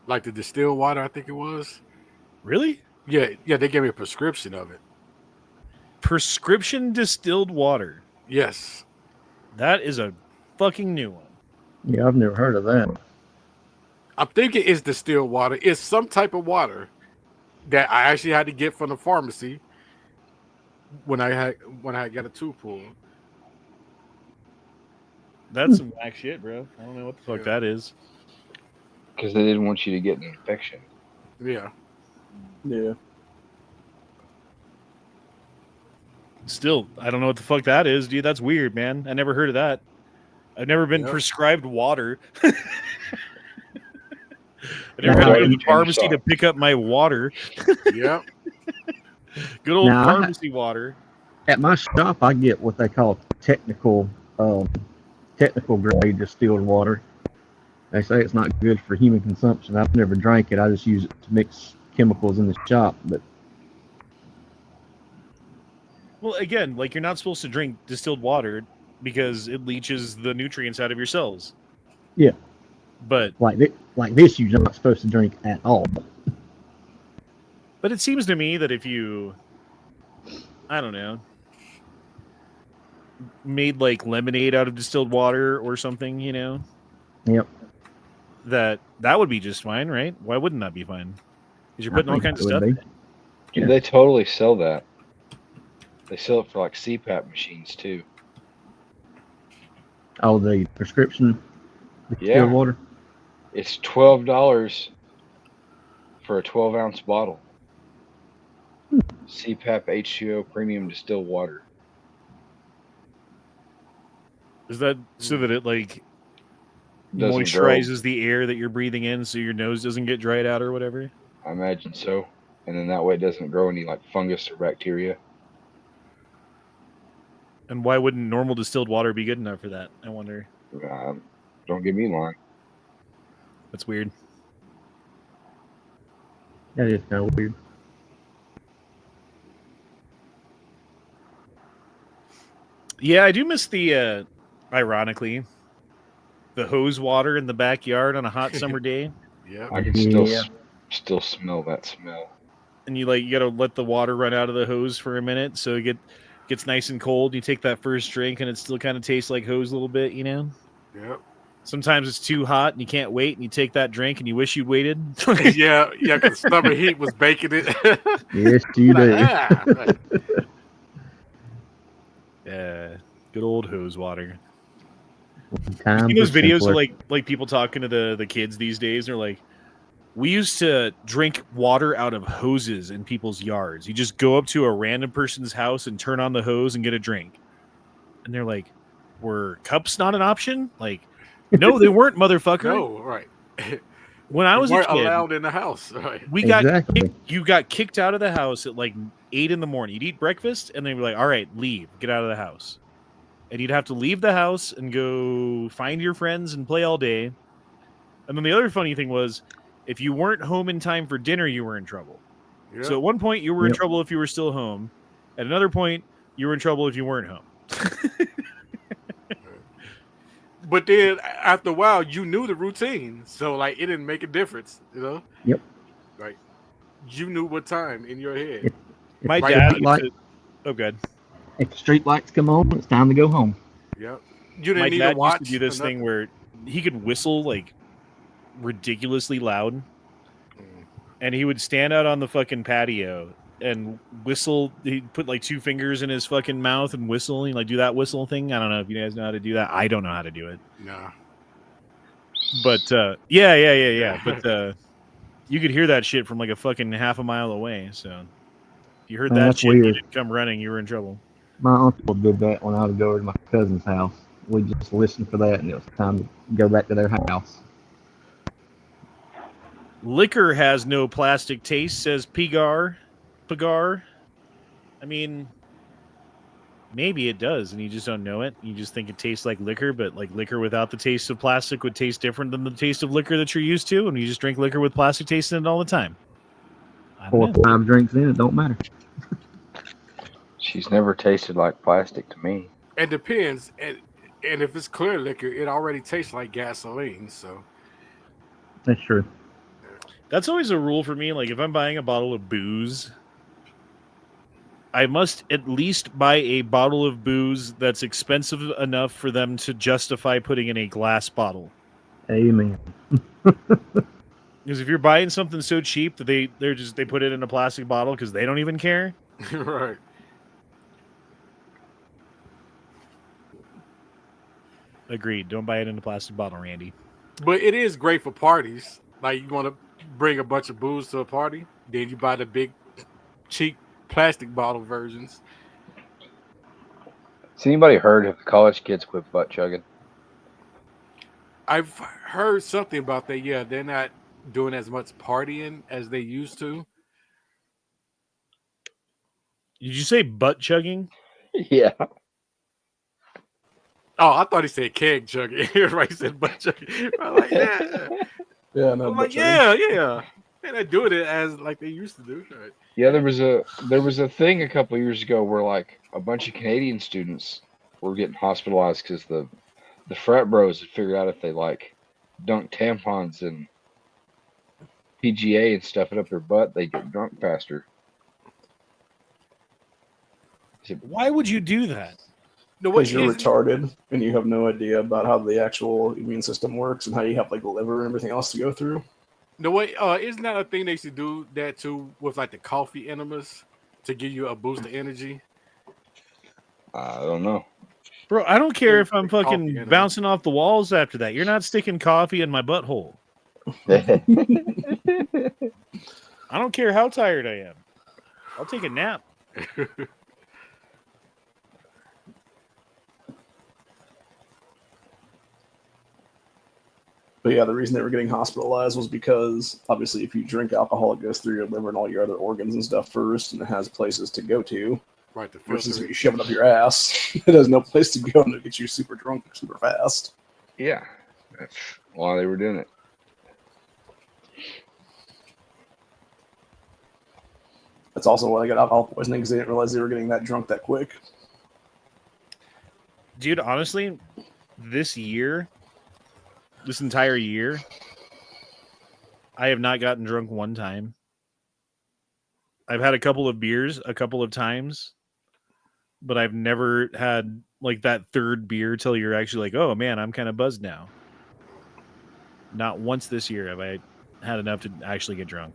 Like the distilled water, I think it was. Really? Yeah. They gave me a prescription of it. Prescription distilled water. Yes. That is a fucking new one. Yeah, I've never heard of that. I'm thinking it's distilled water. It's some type of water that I actually had to get from the pharmacy when I got a tooth pull. That's some whack shit, bro. I don't know what the fuck that is. Because they didn't want you to get an infection. Yeah. Yeah. Still, I don't know what the fuck that is, dude. That's weird, man. I never heard of that. I've never been prescribed water. I never had to go to the pharmacy to pick up my water. Yeah. Good old Now, pharmacy water. At my shop, I get what they call technical grade distilled water. They say it's not good for human consumption. I've never drank it. I just use it to mix chemicals in the shop. But Well, again, like you're not supposed to drink distilled water because it leaches the nutrients out of your cells. yeah, But like this, you're not supposed to drink at all. it seems to me that if you, I don't know, made like lemonade out of distilled water or something, Yep. that would be just fine, right? Why wouldn't that be fine? Because you're putting all kinds of stuff in it. Yeah. They totally sell that. They sell it for like CPAP machines too. Oh, the prescription distilled water. It's $12 for a 12-ounce bottle. CPAP H2O premium distilled water. Is that so that it like Doesn't moisturizes the air that you're breathing in so your nose doesn't get dried out or whatever? I imagine so. And then that way it doesn't grow any like fungus or bacteria. And why wouldn't normal distilled water be good enough for that? I wonder. Don't get me lying. That's weird. That is kind of weird. Yeah, I do miss the, ironically, the hose water in the backyard on a hot summer day. Yeah, I can still smell that smell. And you gotta let the water run out of the hose for a minute so it gets nice and cold. You take that first drink and it still kind of tastes like hose a little bit, Yep. Sometimes it's too hot and you can't wait and you take that drink and you wish you'd waited. yeah, because summer heat was baking it. Yes, you do. Yeah, good old hose water. Time You see those for videos simpler. of like people talking to the kids these days? They're like, we used to drink water out of hoses in people's yards. You just go up to a random person's house and turn on the hose and get a drink. And they're like, were cups not an option? Like, no, they weren't, motherfucker. No, right. When I was They a weren't kid, allowed in the house. Right. You got kicked out of the house at like 8 in the morning. You'd eat breakfast, and they'd be like, "All right, leave, get out of the house." And you'd have to leave the house and go find your friends and play all day. And then the other funny thing was, if you weren't home in time for dinner, you were in trouble. Yep. So at one point, you were in trouble if you were still home. At another point, you were in trouble if you weren't home. But then after a while, you knew the routine, so like it didn't make a difference, you know. Yep. Like you knew what time in your head. My Right. dad. Like- Oh, good. If the street lights come on, it's time to go home. Yep. You My didn't need dad to watch. used to do this or thing nothing. where he could whistle like ridiculously loud, and he would stand out on the fucking patio and whistle. He'd put like 2 fingers in his fucking mouth and whistle, and like do that whistle thing. I don't know if you guys know how to do that. I don't know how to do it. Nah. But yeah. But you could hear that shit from like a fucking half a mile away. So if you heard Man, that that's shit, you weird. didn't come running, you were in trouble. My uncle did that when I would go to my cousin's house. We just listened for that, and it was time to go back to their house. Liquor has no plastic taste, says Pigar. I mean, maybe it does, and you just don't know it. You just think it tastes like liquor, but like liquor without the taste of plastic would taste different than the taste of liquor that you're used to, and you just drink liquor with plastic taste in it all the time. 4 or 5 drinks in, it don't matter. She's never tasted like plastic to me. It depends, and if it's clear liquor, it already tastes like gasoline. So That's true. That's always a rule for me. Like if I'm buying a bottle of booze, I must at least buy a bottle of booze that's expensive enough for them to justify putting in a glass bottle. Amen. Because if you're buying something so cheap that they put it in a plastic bottle because they don't even care. right. Agreed. Don't buy it in a plastic bottle, Randy. But it is great for parties. Like you want to bring a bunch of booze to a party, then you buy the big, cheap plastic bottle versions. Has anybody heard of college kids quit butt chugging? I've heard something about that. Yeah, they're not doing as much partying as they used to. Did you say butt chugging? Yeah. Oh, I thought he said keg chugging. Right, he said butt chugging. I'm like, yeah. Yeah, no. I'm like, yeah. They're not doing it as like they used to do. Right. Yeah, there was a thing a couple years ago where like a bunch of Canadian students were getting hospitalized because the frat bros had figured out if they like dunk tampons and PGA and stuff it up their butt, they get drunk faster. Why would you do that? Because you're retarded and you have no idea about how the actual immune system works and how you have like the liver and everything else to go through. No way, isn't that a thing they should do that too with like the coffee enemas to give you a boost of energy? I don't know. Bro, I don't care if I'm coffee fucking in it. bouncing off the walls after that. You're not sticking coffee in my butthole. I don't care how tired I am. I'll take a nap. But yeah, the reason they were getting hospitalized was because obviously if you drink alcohol, it goes through your liver and all your other organs and stuff first, and it has places to go to. Right, the Versus filter. if you shove it up your ass, it has no place to go and it gets you super drunk super fast. Yeah, that's why they were doing it. That's also why they got alcohol poisoning, because they didn't realize they were getting that drunk that quick. Dude, honestly, this entire year, I have not gotten drunk one time. I've had a couple of beers a couple of times, but I've never had like that third beer till you're actually like, oh man, I'm kind of buzzed now. Not once this year have I had enough to actually get drunk.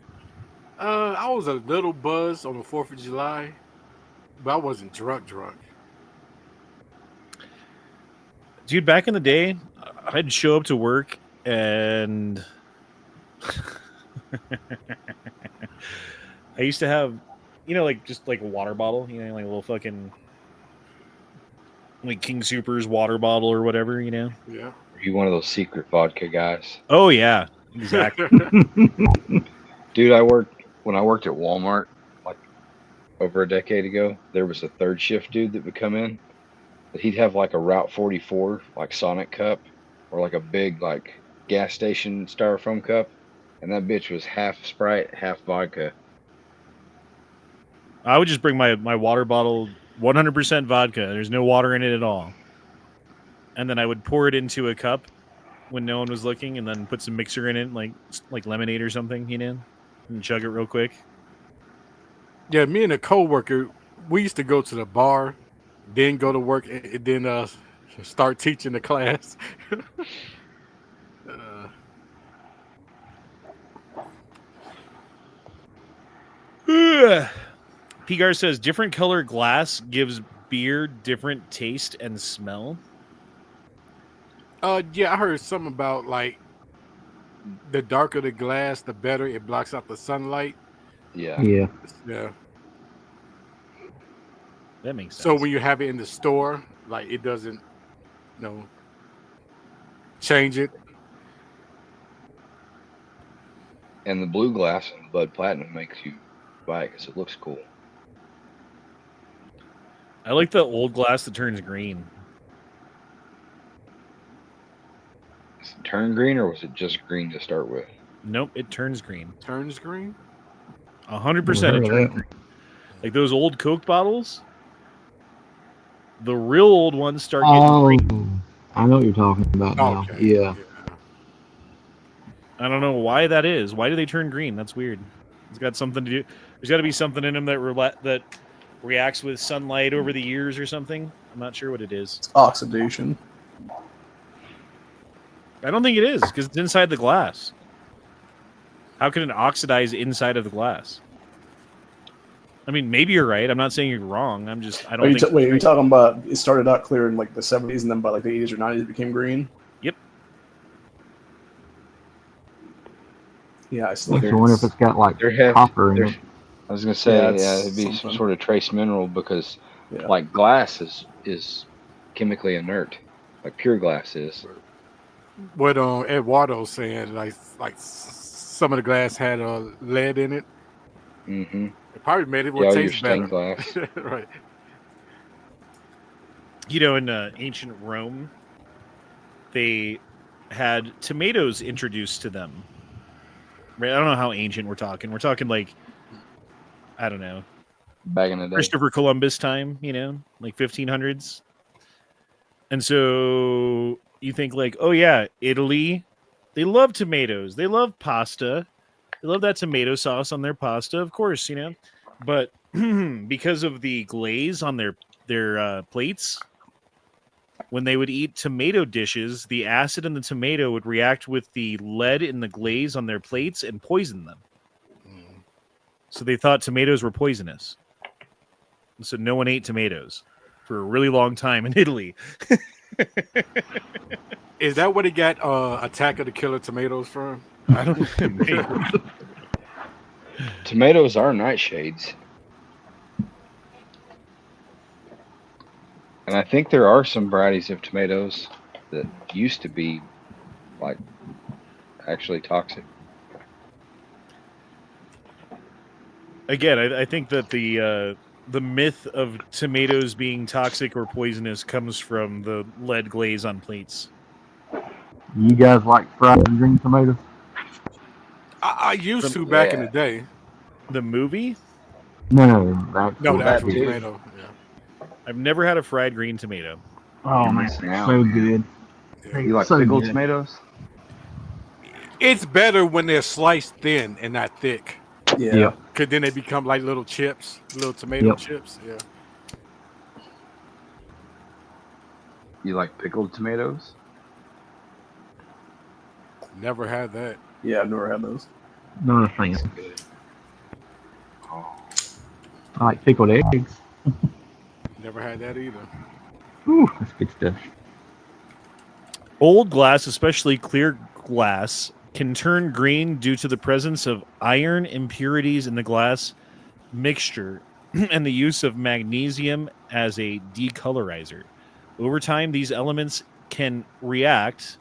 I was a little buzzed on the 4th of July, but I wasn't drunk. Dude, back in the day, I'd show up to work and I used to have, like just like a water bottle, like a little fucking like King Super's water bottle or whatever, you know. Yeah. Are you one of those secret vodka guys? Oh yeah, exactly. Dude, when I worked at Walmart like over a decade ago, there was a third shift dude that would come in, but he'd have like a Route 44 like Sonic cup or like a big like gas station styrofoam cup, and that bitch was half Sprite, half vodka. I would just bring my water bottle, 100% vodka. There's no water in it at all. And then I would pour it into a cup when no one was looking, and then put some mixer in it, like lemonade or something, you know, and chug it real quick. Yeah, me and a coworker, we used to go to the bar, then go to work, and then start teaching the class. Pigar says different color glass gives beer different taste and smell. Yeah, I heard something about like the darker the glass, the better it blocks out the sunlight. Yeah. Yeah. Yeah. That makes sense. So when you have it in the store, like it doesn't, change it. And the blue glass and Bud Platinum makes you buy it because it looks cool. I like the old glass that turns green. Does it turn green or was it just green to start with? Nope, it turns green. Turns green? 100% it turns green. Like those old Coke bottles, the real old ones start getting green. I know what you're talking about now. Okay. Yeah. I don't know why that is. Why do they turn green? That's weird. It's got something to do. There's got to be something in them that reacts with sunlight over the years or something. I'm not sure what it is. It's oxidation. I don't think it is because it's inside the glass. How can it oxidize inside of the glass? I mean, maybe you're right. I'm not saying you're wrong. I don't think. Wait, are you talking about it started out clear in like the 70s and then by like the 80s or 90s it became green? Yep. Yeah, I still I wonder if it's got like copper in it. I was gonna say, it'd be some sort of trace mineral because, like glass is chemically inert, like pure glass is. What Eduardo's saying, like some of the glass had lead in it. Mm-hmm. It probably made it taste better. Glass. Right. You know, in ancient Rome, they had tomatoes introduced to them. Right? I don't know how ancient we're talking. We're talking like, I don't know, back in the day, Christopher Columbus time. You know, like 1500s. And so you think like, oh yeah, Italy, they love tomatoes. They love pasta. They love that tomato sauce on their pasta, of course, you know. But because of the glaze on their plates, when they would eat tomato dishes, the acid in the tomato would react with the lead in the glaze on their plates and poison them. So they thought tomatoes were poisonous. And so no one ate tomatoes for a really long time in Italy. Is that what he got Attack of the Killer Tomatoes from? I don't know. Tomatoes are nightshades. And I think there are some varieties of tomatoes that used to be like actually toxic. Again, I think that the myth of tomatoes being toxic or poisonous comes from the lead glaze on plates. You guys like fried green tomatoes? I used to back in the day. The movie? No, the actual tomato. Yeah. I've never had a fried green tomato. Oh man, so good. You like So pickled good. tomatoes? It's better when they're sliced thin and not thick. Yeah. Because then they become like little chips, little tomato chips. Yeah. You like pickled tomatoes? Never had that. Yeah, I've never had those. Not a fan. I like pickled eggs. Never had that either. Ooh, that's good stuff. Old glass, especially clear glass, can turn green due to the presence of iron impurities in the glass mixture and the use of magnesium as a decolorizer. Over time, these elements can react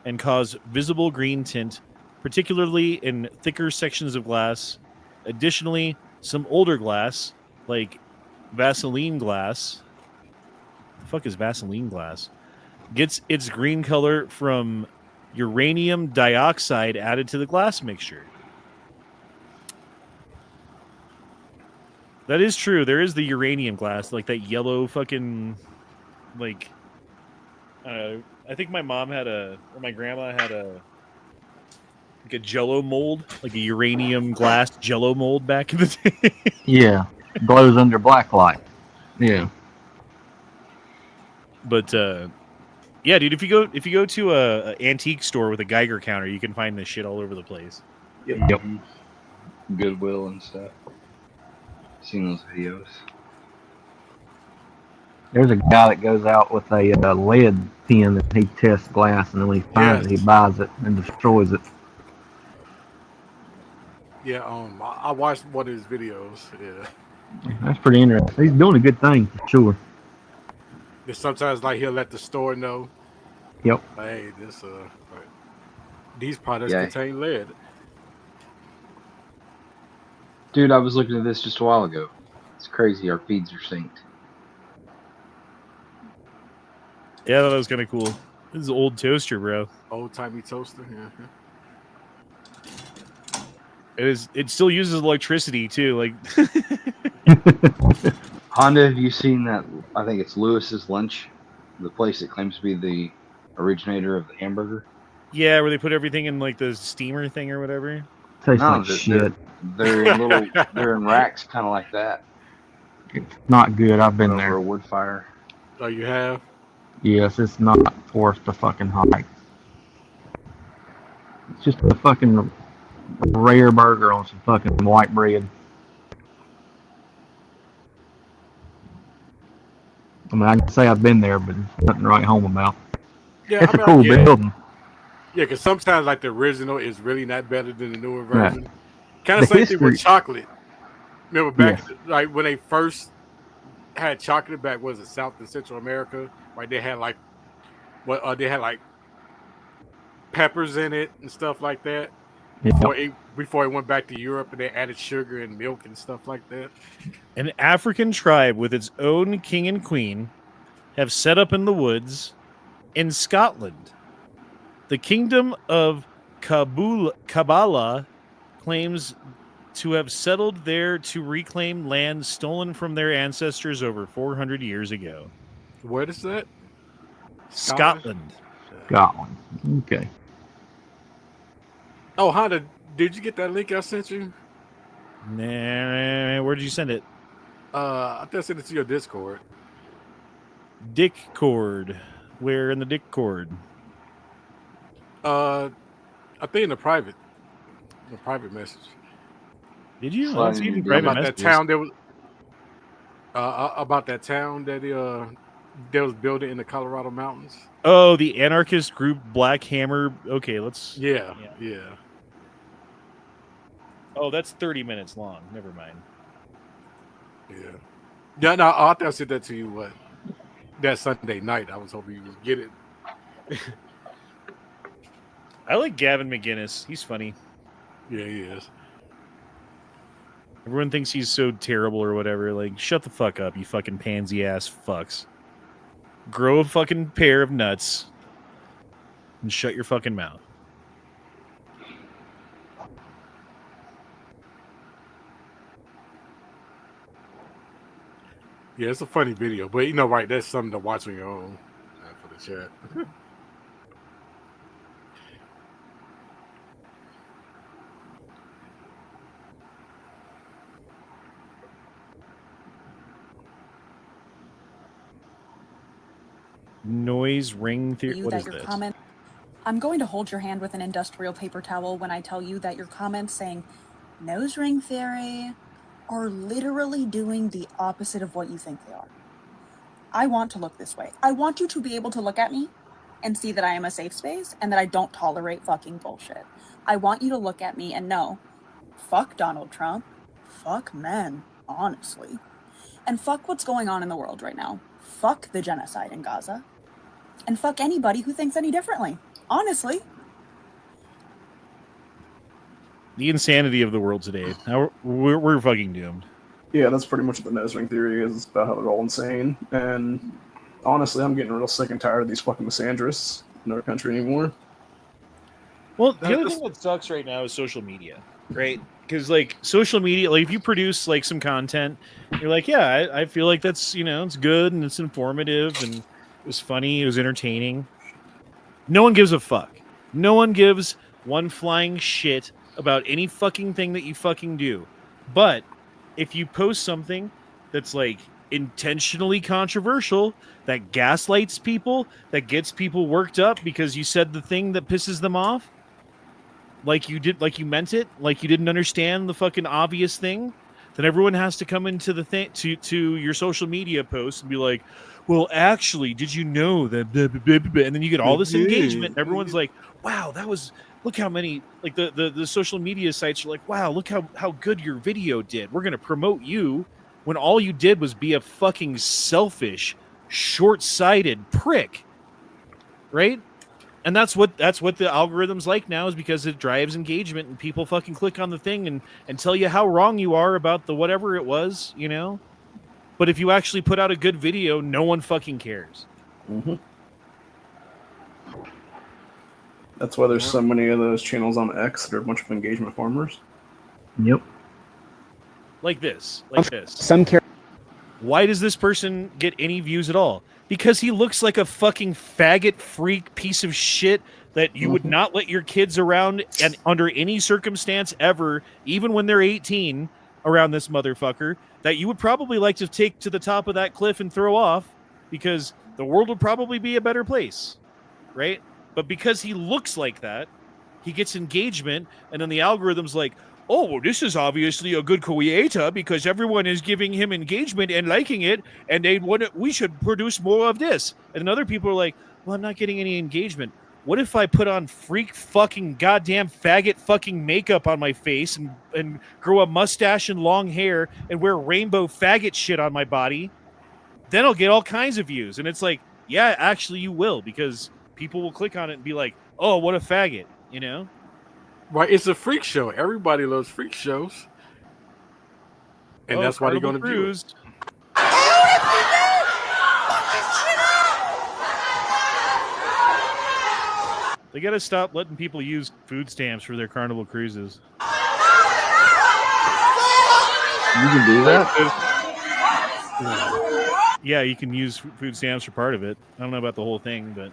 and cause visible green tint, particularly in thicker sections of glass. Additionally, some older glass, like Vaseline glass, the fuck is Vaseline glass, gets its green color from uranium dioxide added to the glass mixture. That is true. There is the uranium glass, like that yellow fucking, like, I think my mom had or my grandma had like a Jello mold, like a uranium glass Jello mold back in the day. Yeah, glows under black light. Yeah. But yeah, dude, if you go to a antique store with a Geiger counter, you can find this shit all over the place. Yep. Goodwill and stuff. Seen those videos. There's a guy that goes out with a lead tin and he tests glass, and then when he finds it, he buys it and destroys it. Yeah, I watched one of his videos. Yeah, That's pretty interesting. He's doing a good thing for sure. and sometimes like he'll let the store know. Yep. Hey, these products contain lead. Dude, I was looking at this just a while ago. It's crazy. Our feeds are synced. Yeah, that was kind of cool. This is an old toaster, bro. Old timey toaster. Yeah. It still uses electricity too. Like Honda, have you seen that? I think it's Lewis's Lunch, the place that claims to be the originator of the hamburger. yeah, where they put everything in like the steamer thing or whatever. Tastes like shit. They're in little. They're in racks, kind of like that. It's not good. I've been over there. a wood fire. Oh, you have? Yes, it's not worth the fucking hype. It's just a fucking rare burger on some fucking white bread. I mean, I can say I've been there, but there's nothing to write home about. Yeah, It's a cool building. Yeah, because sometimes like the original is really not better than the newer Right. version. Kind of The same thing with history- chocolate. Remember back Yes. like when they first had chocolate back, was it South and Central America? Right, they had like they had like peppers in it and stuff like that. Yeah. Before it went back to Europe, and they added sugar and milk and stuff like that. An African tribe with its own king and queen have set up in the woods in Scotland. The kingdom of Kabbalah claims to have settled there to reclaim land stolen from their ancestors over 400 years ago. Where is that? Scotland. Scotland. Okay. Oh, Honda, did you get that link I sent you? Nah, where did you send it? I think I sent it to your Discord. Dickcord. Where in the Dickcord? I think in the private message. Did you? I didn't see any private about messages. that town that was about that town that that was building in the Colorado mountains. Oh, the anarchist group Black Hammer. Okay, let's. Yeah. Oh, that's 30 minutes long. Never mind. Yeah. No, I thought I sent that to you that Sunday night. I was hoping you would get it. I like Gavin McGinnis. He's funny. Yeah, he is. Everyone thinks he's so terrible or whatever. Like, shut the fuck up, you fucking pansy ass fucks. Grow a fucking pair of nuts and shut your fucking mouth. Yeah, it's a funny video, but right, that's something to watch on your own for the chat. Noise ring theory. What that is your this? comment. I'm going to hold your hand with an industrial paper towel when I tell you that your comments saying nose ring theory are literally doing the opposite of what you think they are. I want to look this way. I want you to be able to look at me and see that I am a safe space and that I don't tolerate fucking bullshit. I want you to look at me and know, fuck Donald Trump, fuck men, honestly. And fuck what's going on in the world right now. fuck the genocide in Gaza, and fuck anybody who thinks any differently. Honestly. The insanity of the world today. Now we're fucking doomed. Yeah, that's pretty much what the nose ring theory is. It's about how they're all insane. And honestly, I'm getting real sick and tired of these fucking misandrists in our country anymore. Well, the other thing that sucks right now is social media, right? Because like social media, like if you produce like some content, you're like, yeah, I feel like that's, you know, it's good and it's informative and it was funny, it was entertaining. No one gives a fuck. No one gives one flying shit about any fucking thing that you fucking do. But if you post something that's like intentionally controversial, that gaslights people, that gets people worked up because you said the thing that pisses them off, like you did, like you meant it, like you didn't understand the fucking obvious thing, then everyone has to come into the thing to your social media post and be like, well, actually, did you know that blah, blah, blah, blah, and then you get all this engagement and everyone's like, wow, that was, look how many, like the social media sites are like, wow, look how good your video did, we're going to promote you, when all you did was be a fucking selfish, short-sighted prick, right? And that's what the algorithm's like now, is because it drives engagement and people fucking click on the thing and tell you how wrong you are about the whatever it was, you know? But if you actually put out a good video, no one fucking cares. Mm-hmm. That's why there's so many of those channels on X that are a bunch of engagement farmers. Yep. Like this. Why does this person get any views at all? Because he looks like a fucking faggot freak piece of shit that you would not let your kids around and under any circumstance ever, even when they're 18, around this motherfucker, that you would probably like to take to the top of that cliff and throw off, because the world would probably be a better place, right? But because he looks like that, he gets engagement, and then the algorithm's like, oh, well, this is obviously a good creator because everyone is giving him engagement and liking it, and we should produce more of this. And other people are like, well, I'm not getting any engagement. What if I put on freak fucking goddamn faggot fucking makeup on my face and grow a mustache and long hair and wear rainbow faggot shit on my body? Then I'll get all kinds of views. And it's like, yeah, actually you will, because people will click on it and be like, oh, what a faggot, you know? Right, it's a freak show. Everybody loves freak shows, and that's why they're going to do it. They got to stop letting people use food stamps for their Carnival cruises. You can do that? Yeah, you can use food stamps for part of it. I don't know about the whole thing, but...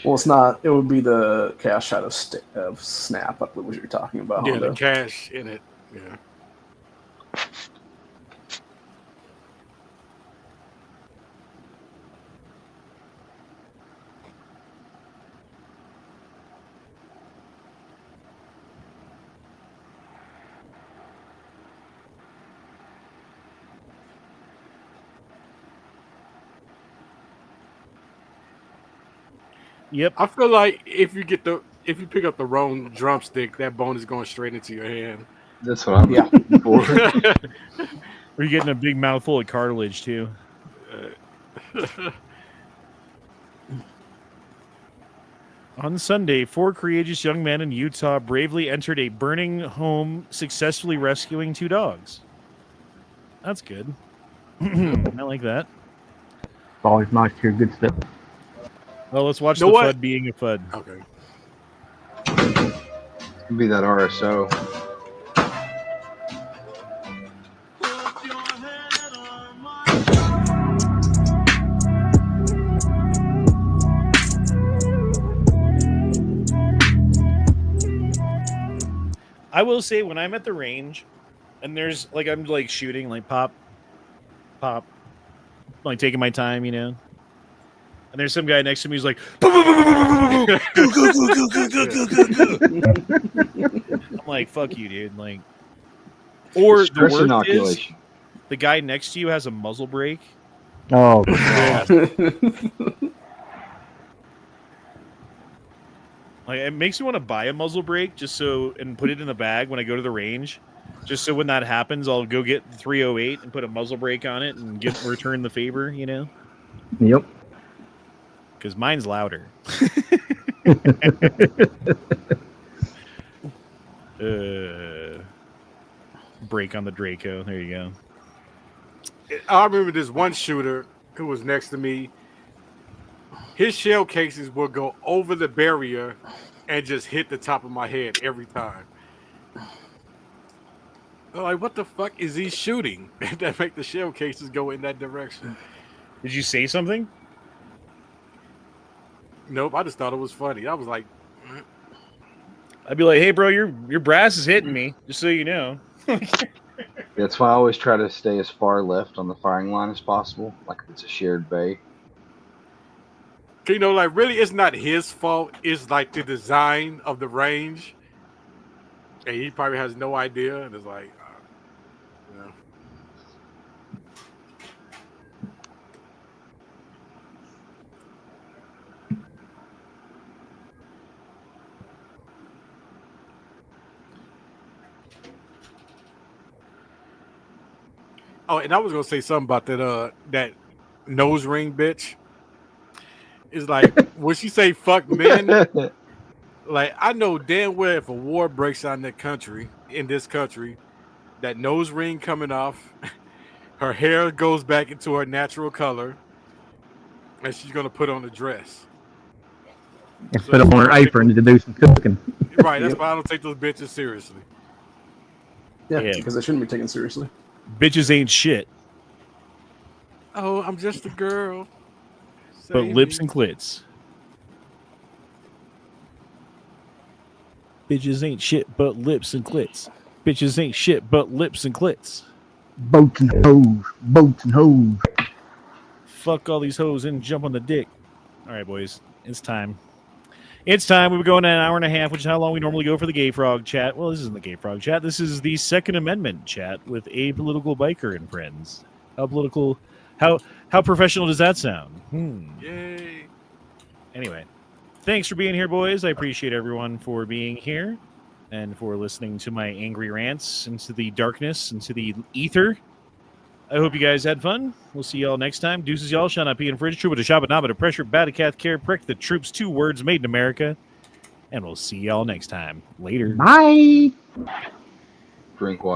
Well, it's not. It would be the cash out of Snap, I believe what you're talking about. Yeah, Honda. the cash in it. Yeah. Yep. I feel like if you pick up the wrong drumstick, that bone is going straight into your hand. That's what I'm looking for. Or you're getting a big mouthful of cartilage too. On Sunday, 4 courageous young men in Utah bravely entered a burning home, successfully rescuing 2 dogs. That's good. I like that. It's always nice to hear good stuff. Well, let's watch the FUD being a FUD. Okay. Could be that RSO. I will say, when I'm at the range and there's like, I'm like shooting, like pop, like taking my time, you know, and there's some guy next to me who's like, I'm like, fuck you, dude. Like, or the worst is the guy next to you has a muzzle brake. Oh, like, it makes me want to buy a muzzle brake just so, and put it in the bag when I go to the range, just so when that happens, I'll go get the 308 and put a muzzle brake on it and return the favor, you know. Yep. Because mine's louder. Break on the Draco. There you go. I remember this one shooter who was next to me. His shell cases would go over the barrier and just hit the top of my head every time. I'm like, what the fuck is he shooting that make the shell cases go in that direction? Did you say something? Nope, I just thought it was funny. I was like, I'd be like, hey, bro, your brass is hitting me, just so you know. That's why I always try to stay as far left on the firing line as possible, like if it's a shared bay. you know, like really, it's not his fault. It's like the design of the range, and he probably has no idea. And it's like, you know. Oh, and I was gonna say something about that that nose ring bitch. It's like when she say fuck men, like I know damn well if a war breaks out in this country, that nose ring coming off, her hair goes back into her natural color, and she's gonna put on a dress. And put on her apron to do some cooking. Right, that's why I don't take those bitches seriously. Yeah, because they shouldn't be taken seriously. Bitches ain't shit. Oh, I'm just a girl. But lips and clits. Bitches ain't shit but lips and clits. Bitches ain't shit but lips and clits. Boats and hoes. Boats and hoes. Fuck all these hoes and jump on the dick. All right, boys. It's time. It's time. We were going an hour and a half, which is how long we normally go for the Gay Frog chat. Well, this isn't the Gay Frog chat. This is the Second Amendment chat with Apolitical Biker and friends. How political... How professional does that sound? Yay. Anyway, thanks for being here, boys. I appreciate everyone for being here and for listening to my angry rants into the darkness, into the ether. I hope you guys had fun. We'll see y'all next time. Deuces, y'all. Shall not be in fridge. Trooper to shop at not, but a pressure, batacath, care, prick, the troops, 2 words made in America. And we'll see y'all next time. Later. Bye. Drink water.